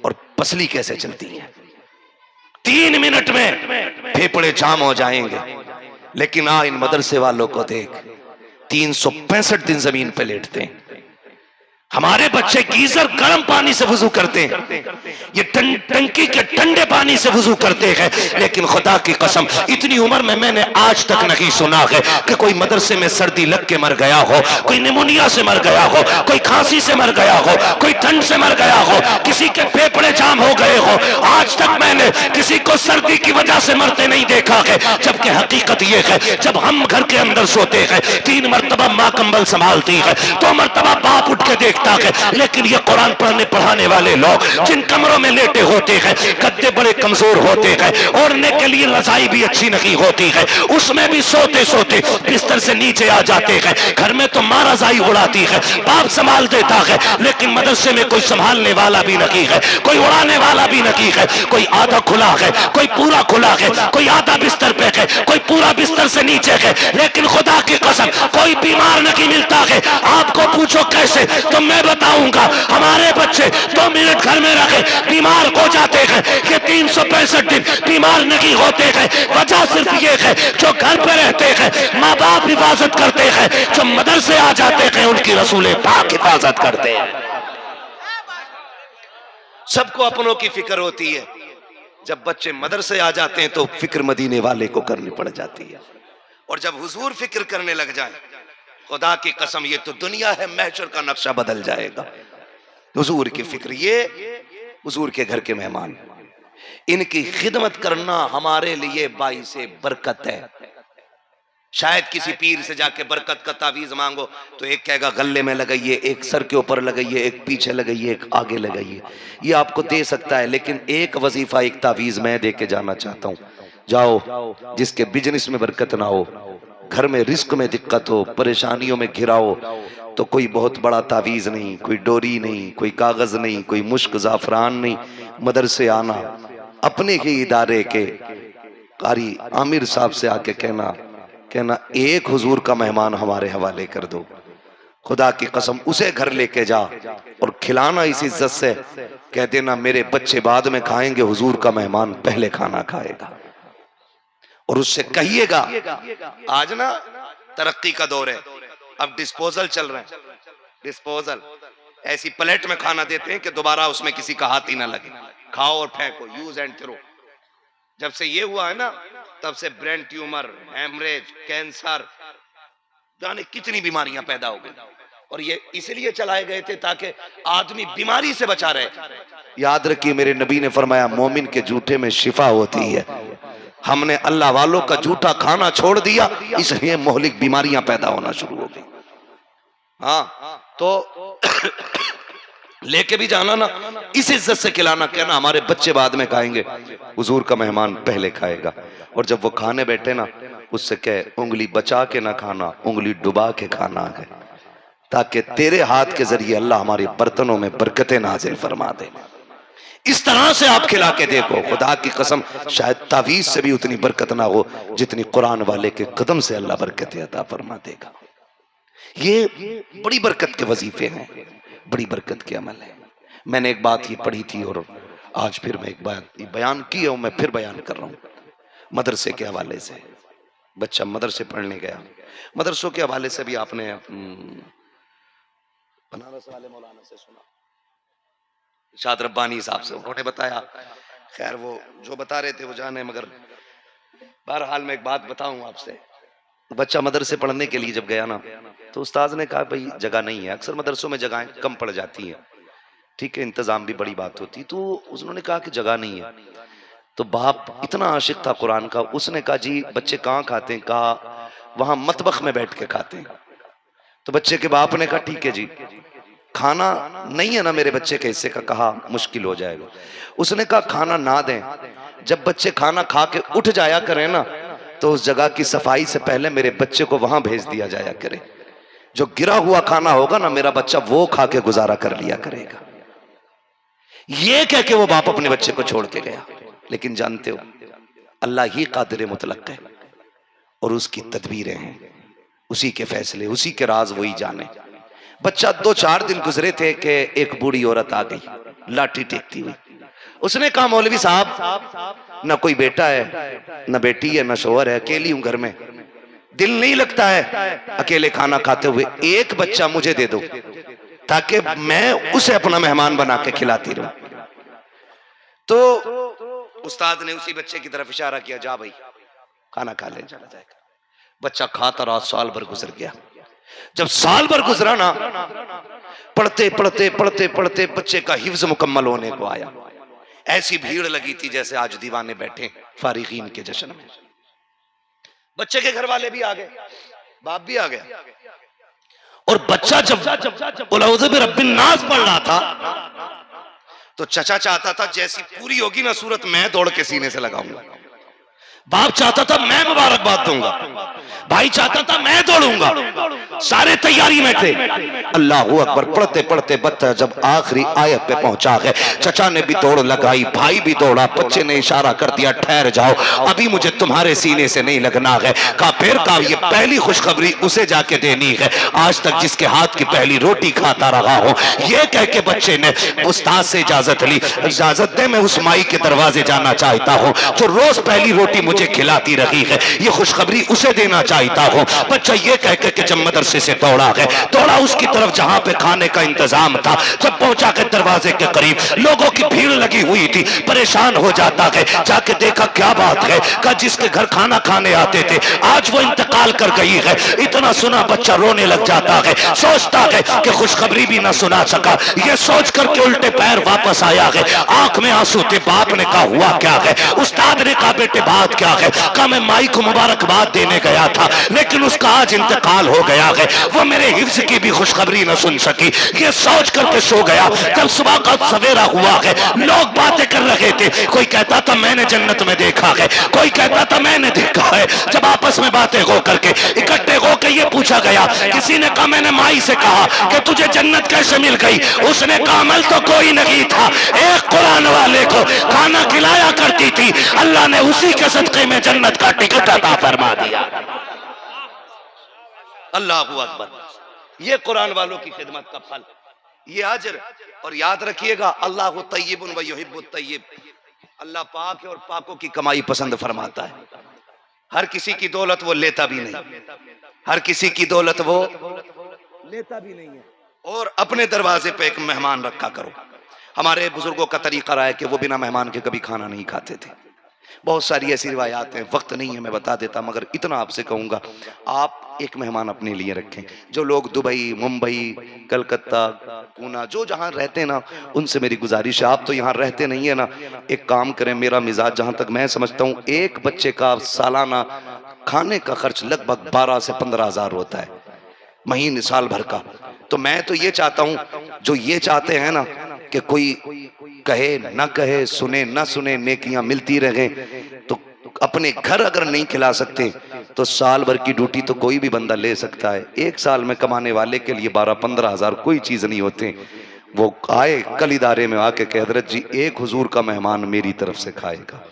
और पसली कैसे चलती है। 3 मिनट में फेफड़े जाम हो जाएंगे, लेकिन आ इन मदरसे वालों को देख, 365 दिन जमीन पे लेटते हैं। हमारे बच्चे गीजर गर्म पानी से वुजू करते हैं, ये टंकी के ठंडे पानी से वुजू करते हैं। लेकिन खुदा की कसम इतनी उम्र में मैंने आज तक नहीं सुना है कि कोई मदरसे में सर्दी लग के मर गया हो, कोई निमोनिया से मर गया हो, कोई खांसी से मर गया हो, कोई ठंड से मर गया हो, किसी के फेफड़े जाम हो गए हो। आज तक मैंने किसी को सर्दी की वजह से मरते नहीं देखा है। जबकि हकीकत ये है, जब हम घर के अंदर सोते हैं 3 मरतबा माँ कंबल संभालती है, 2 मरतबा बाप उठ के देखता है। लेकिन ये कुरान पढ़ने पढ़ाने वाले लोग जिन कमरों में लेटे होते हैं, गद्दे बड़े कमजोर होते हैं, ओढ़ने के लिए रजाई भी अच्छी नहीं होती है, उसमें भी सोते सोते बिस्तर से नीचे आ जाते हैं। घर में तो माँ रजाई उड़ाती है, बाप संभाल देता है, लेकिन मदरसे में कोई संभालने वाला भी नहीं है, कोई उड़ाने वाला भी नहीं है। कोई आधा खुला है, कोई पूरा खुला है, कोई आधा बिस्तर पे है, कोई पूरा बिस्तर से नीचे है। लेकिन खुदा की कसम कोई बीमार नहीं मिलता है। आपको पूछो कैसे, तो मैं बताऊंगा। हमारे बच्चे 2 मिनट घर में रखे बीमार हो जाते हैं, ये 365 दिन बीमार नहीं होते हैं। वजह सिर्फ ये है, जो घर पे रहते हैं माँ बाप हिफाजत करते हैं, जो मदरसे आ जाते हैं उनकी रसूल पाक हिफाजत करते हैं। सबको अपनों की फिक्र होती है, जब बच्चे मदरसे आ जाते हैं तो फिक्र मदीने वाले को करनी पड़ जाती है। और जब हुजूर फिक्र करने लग जाए, खुदा की कसम ये तो दुनिया है, महशर का नक्शा बदल जाएगा। हुजूर की फिक्र, ये हुजूर के घर के मेहमान, इनकी खिदमत करना हमारे लिए बाइसे बरकत है। शायद किसी पीर से जाके बरकत का तावीज मांगो तो एक कहेगा गले में लगाइए, एक सर के ऊपर लगाइए, एक पीछे लगाइए, एक आगे लगाइए, ये आपको दे सकता है। लेकिन एक वजीफा, एक तावीज मैं दे के जाना चाहता हूँ। जाओ, जिसके बिजनेस में बरकत ना हो, घर में रिस्क में दिक्कत हो, परेशानियों में घिरा हो, तो कोई बहुत बड़ा तावीज नहीं, कोई डोरी नहीं, कोई कागज नहीं, कोई मुश्क जाफरान नहीं, मदरसे आना, अपने ही इदारे के कारी आमिर साहब से आके कहना एक हुजूर का मेहमान हमारे हवाले कर दो। खुदा की कसम उसे घर लेके जा और खिलाना इस इज्जत से, कह देना मेरे बच्चे बाद में खाएंगे, हुजूर का मेहमान पहले खाना खाएगा। और उससे कहिएगा, आज ना तरक्की का दौर है, अब डिस्पोजल चल रहे हैं, डिस्पोजल ऐसी प्लेट में खाना देते हैं कि दोबारा उसमें किसी का हाथ ही ना लगे, खाओ और फेंको, यूज एंड थ्रो। जब से ये हुआ है ना, तब से ब्रेन ट्यूमर, हेमरेज, कैंसर, जाने कितनी बीमारियां पैदा हो गई। और ये इसलिए चलाए गए थे ताकि आदमी बीमारी से बचा रहे। याद रखिए, मेरे नबी ने फरमाया मोमिन के जूठे में शिफा होती है। हमने अल्लाह वालों का जूठा खाना छोड़ दिया, इसलिए मोहलिक बीमारियां पैदा होना शुरू हो गई। हाँ, तो लेके भी जाना ना, इस इज्जत से खिलाना, कहना हमारे बच्चे बाद में खाएंगे, हुजूर का मेहमान पहले खाएगा। और जब वो खाने बैठे ना, उससे कह उंगली बचा के ना खाना, उंगली डुबा के खाना है, ताकि तेरे हाथ के जरिए अल्लाह हमारे बर्तनों में बरकतें नाजिल फरमा दे। इस तरह से आप खिला के देखो, खुदा की कसम शायद तावीज से भी उतनी बरकत ना हो जितनी कुरान वाले के कदम से अल्लाह बरकत अता फरमा देगा। ये बड़ी बरकत के वजीफे हैं, बड़ी बरकत के अमल है। मैंने एक बात ये पढ़ी थी और आज फिर मैं एक बात बयान की है, मैं फिर बयान कर रहा हूँ मदरसे के हवाले से। बच्चा मदरसे पढ़ने गया, मदरसों के हवाले से भी आपने बनारस वाले मौलाना से सुना, शाद रब्बानी साहब से, उन्होंने बताया। खैर वो जो बता रहे थे वो जाने, मगर बहरहाल मैं एक बात बताऊं आपसे। बच्चा मदरसे पढ़ने के लिए जब गया ना, तो उस्ताद ने कहा भाई जगह नहीं है। अक्सर मदरसों में जगहें कम पड़ जाती हैं, ठीक है, इंतजाम भी बड़ी बात होती। तो उन्होंने कहा कि जगह नहीं है। तो बाप इतना आशिक था कुरान का, उसने कहा जी बच्चे कहाँ खाते हैं? कहा वहां मतबख में बैठ के खाते हैं। तो बच्चे के बाप ने कहा ठीक है जी, खाना नहीं है ना मेरे बच्चे के हिस्से का? कहा मुश्किल हो जाएगा। उसने कहा खाना ना दें, जब बच्चे खाना खा के उठ जाया करें ना, तो उस जगह की सफाई से पहले मेरे बच्चे को वहां भेज दिया जाया करे। जो गिरा हुआ खाना होगा ना, मेरा बच्चा वो खा के गुजारा कर लिया करेगा। ये कह के वो बाप अपने बच्चे को छोड़ के गया। लेकिन जानते हो, अल्लाह ही कादिर मुतलक है और उसकी तदबीरें हैं, उसी के फैसले, उसी के राज वही जाने। बच्चा 2-4 दिन गुजरे थे कि एक बूढ़ी औरत आ गई लाठी टेकती हुई। उसने कहा मौलवी साहब, ना कोई बेटा है, ना बेटी है, ना शोहर है, अकेली हूं घर में, दिल नहीं लगता है अकेले खाना खाते हुए, एक बच्चा मुझे दे दो ताकि मैं उसे अपना मेहमान बना के खिलाती रहूं। तो उस्ताद ने उसी बच्चे की तरफ इशारा किया, जा भाई खाना खा ले, चला जाएगा। बच्चा खाता रहा, साल भर गुजर गया। जब साल भर गुजरा ना, पढ़ते पढ़ते पढ़ते पढ़ते बच्चे का हिफ्ज मुकम्मल होने को आया। ऐसी भीड़ लगी थी जैसे आज दीवाने बैठे फारिगीन के जश्न में। बच्चे के घर वाले भी आ गए, बाप भी आ गया, और बच्चा जब कुल औज़ु बिरब्बिन नास पढ़ रहा था तो चचा चाहता था जैसी पूरी होगी ना सूरत, मैं दौड़ के सीने से लगाऊंगा। बाप चाहता था मैं मुबारकबाद दूंगा, भाई चाहता था मैं दौड़ूंगा। सारे तैयारी में थे। अल्लाहू अकबर पढ़ते पढ़ते बच्चा जब आखिरी आयत पे पहुंचा है, चचा ने भी दौड़ लगाई, भाई भी दौड़ा। बच्चे ने इशारा कर दिया, ठहर जाओ, अभी मुझे तुम्हारे सीने से नहीं लगना है। कहा फिर कहा ये पहली खुशखबरी उसे जाके देनी है आज तक जिसके हाथ की पहली रोटी खाता रहा हूं। ये कह के बच्चे ने उस्ताद से इजाजत ली, इजाजत दे मैं उस माई के दरवाजे जाना चाहता हूं जो रोज पहली रोटी मुझे खिलाती रही है, ये खुशखबरी उसे देना चाहता हूं। बच्चा ये कह के जब मदरसे से दौड़ा है, दौड़ा उसकी तरफ जहां पे खाने का इंतजाम था। जब पहुंचा के दरवाजे के करीब लोगों की भीड़ लगी हुई थी, परेशान हो जाता है। जाके देखा क्या बात है, कहा जिसके घर खाना खाने आते थे आज वो इंतकाल कर गई है। इतना सुना बच्चा रोने लग जाता है, सोचता है कि खुशखबरी भी ना सुना सका। ये सोच करके उल्टे पैर वापस आया है, आंख में आंसू थे। बाप ने कहा हुआ क्या है? उस्ताद ने कहा बेटे बात क्या है? कहा मैं माई को मुबारकबाद देने गया था लेकिन उसका आज इंतकाल हो गया है, वो मेरे हिफ्ज की भी खुशखबरी न सुन सकी। ये सोच करके सो गया। जब सुबह का सवेरा हुआ है, लोग बातें कर रहे थे। कोई कहता था मैंने जन्नत में देखा है, कोई कहता था मैंने देखा है। जब आपस में बातें हो करके इकट्ठे होकर ये पूछा गया, किसी ने कहा मैंने माई से कहा कि तुझे जन्नत कैसे मिल गई? उसने कहा अमल तो कोई नहीं था, एक कुरान वाले को खाना खिलाया करती थी, अल्लाह ने उसी के सदके में जन्नत का टिकट अता फरमा दिया। अल्लाहू अकबर, ये कुरान वालों की खिदमत का फल, ये अजर। और याद रखिएगा अल्लाहु तय्यिबुन व युहिब्बुत तय्यिब, अल्लाह पाक है और पाकों की कमाई पसंद फरमाता है। हर किसी की दौलत वो लेता भी नहीं, हर किसी की दौलत वो लेता भी नहीं है। और अपने दरवाजे पे एक मेहमान रखा करो। हमारे बुजुर्गों का तरीका रहा है कि वो बिना मेहमान के कभी खाना नहीं खाते थे। बहुत सारी ऐसी रिवायात हैं, वक्त नहीं है मैं बता देता, मगर इतना आपसे कहूँगा आप एक मेहमान अपने लिए रखें। जो लोग दुबई, मुंबई, कलकत्ता, पूना, जो जहाँ रहते हैं ना, उनसे मेरी गुजारिश है, आप तो यहाँ रहते नहीं है ना, एक काम करें। मेरा मिजाज जहाँ तक मैं समझता हूँ, एक बच्चे का सालाना खाने का खर्च लगभग 12 से 15 हज़ार होता है महीने, साल भर का। तो मैं तो ये चाहता हूँ, जो ये चाहते हैं ना कि कोई कहे ना कहे, सुने ना सुने, नेकियां मिलती रहे, तो अपने घर अगर नहीं खिला सकते तो साल भर की ड्यूटी तो कोई भी बंदा ले सकता है। एक साल में कमाने वाले के लिए 12-15 हज़ार कोई चीज़ नहीं होते। वो आए कल इदारे में आके कह हजरत जी एक हुजूर का मेहमान मेरी तरफ से खाएगा,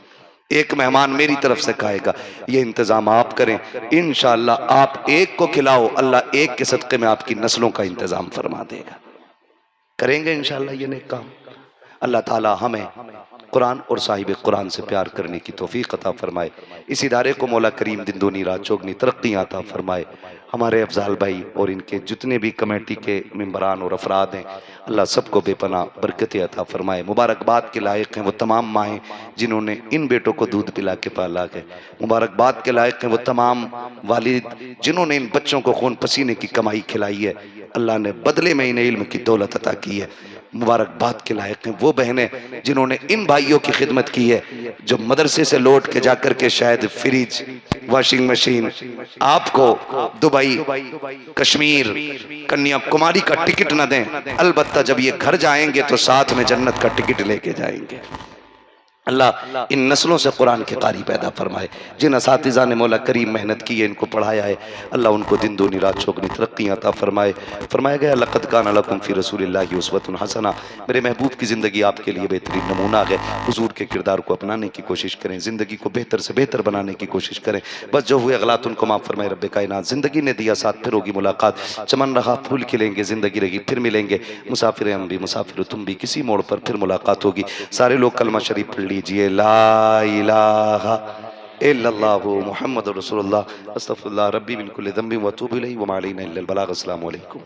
एक मेहमान मेरी तरफ से खाएगा। ये इंतज़ाम आप करें, इंशाअल्लाह आप एक को खिलाओ, अल्लाह एक के सदक़े में आपकी नस्लों का इंतज़ाम फरमा देगा। करेंगे इंशाअल्लाह ये नेक काम। अल्लाह ताला हमें कुरान और साहिब कुरान से प्यार करने की तौफीक अता फरमाए। इस इदारे को मौला करीम दिन दूनी रात चौगनी तरक्की अता फरमाए। हमारे अफजाल भाई और इनके जितने भी कमेटी के मेंबरान और अफराद हैं, अल्लाह सबको बेपनाह बरकत अता फरमाए। मुबारकबाद के लायक हैं वो तमाम माएँ जिन्होंने इन बेटों को दूध पिला के पाला है। मुबारकबाद के लायक हैं वो तमाम वालिद जिन्होंने इन बच्चों को खून पसीने की कमाई खिलाई है। अल्लाह ने बदले में इन्हें इल्म की दौलत अता की है। मुबारकबाद के लायक हैं वो बहनें जिन्होंने इन भाइयों की खिदमत की है, जो मदरसे से लौट के जाकर के शायद फ्रिज, वॉशिंग मशीन आपको दुबई, कश्मीर, कन्याकुमारी का टिकट न दें, अलबत्ता जब ये घर जाएंगे तो साथ में जन्नत का टिकट लेके जाएंगे। अल्लाह इन नस्लों से कुरान के कारी पैदा फरमाए। जिन असातिज़ा ने मौला करीम मेहनत की है, इनको पढ़ाया है, अल्लाह उनको दिन दूनी रात चौगनी तरक्की अता फरमाए। फरमाया गया लक़द कान लकुम फ़ी रसूलिल्लाहि उस्वतुन हसना, मेरे महबूब की ज़िंदगी आपके लिए बेहतरीन नमूना है। हुजूर के किरदार को अपनाने की कोशिश करें, ज़िंदगी को बेहतर से बेहतर बनाने की कोशिश करें। बस जो हुए अगलात उनको माफ़ फरमाए रब्बे कायनात। ज़िंदगी ने दिया साथ, फिर होगी मुलाकात, चमन रहा फूल खिलेंगे, ज़िंदगी रही फिर मिलेंगे। मुसाफिर हम भी, मुसाफिर तुम भी, किसी मोड़ पर फिर मुलाकात होगी। सारे लोग कलमा शरीफ पढ़ लीजिए, ला इलाहा इल्लल्लाहु मुहम्मदुर रसूलुल्लाह अस्तगफिरुल्लाह रब्बी मिन कुल्लि ज़ंबि व अतूबु इलैहि व मा अलैना इल्लल बलाग। अस्सलामु अलैकुम।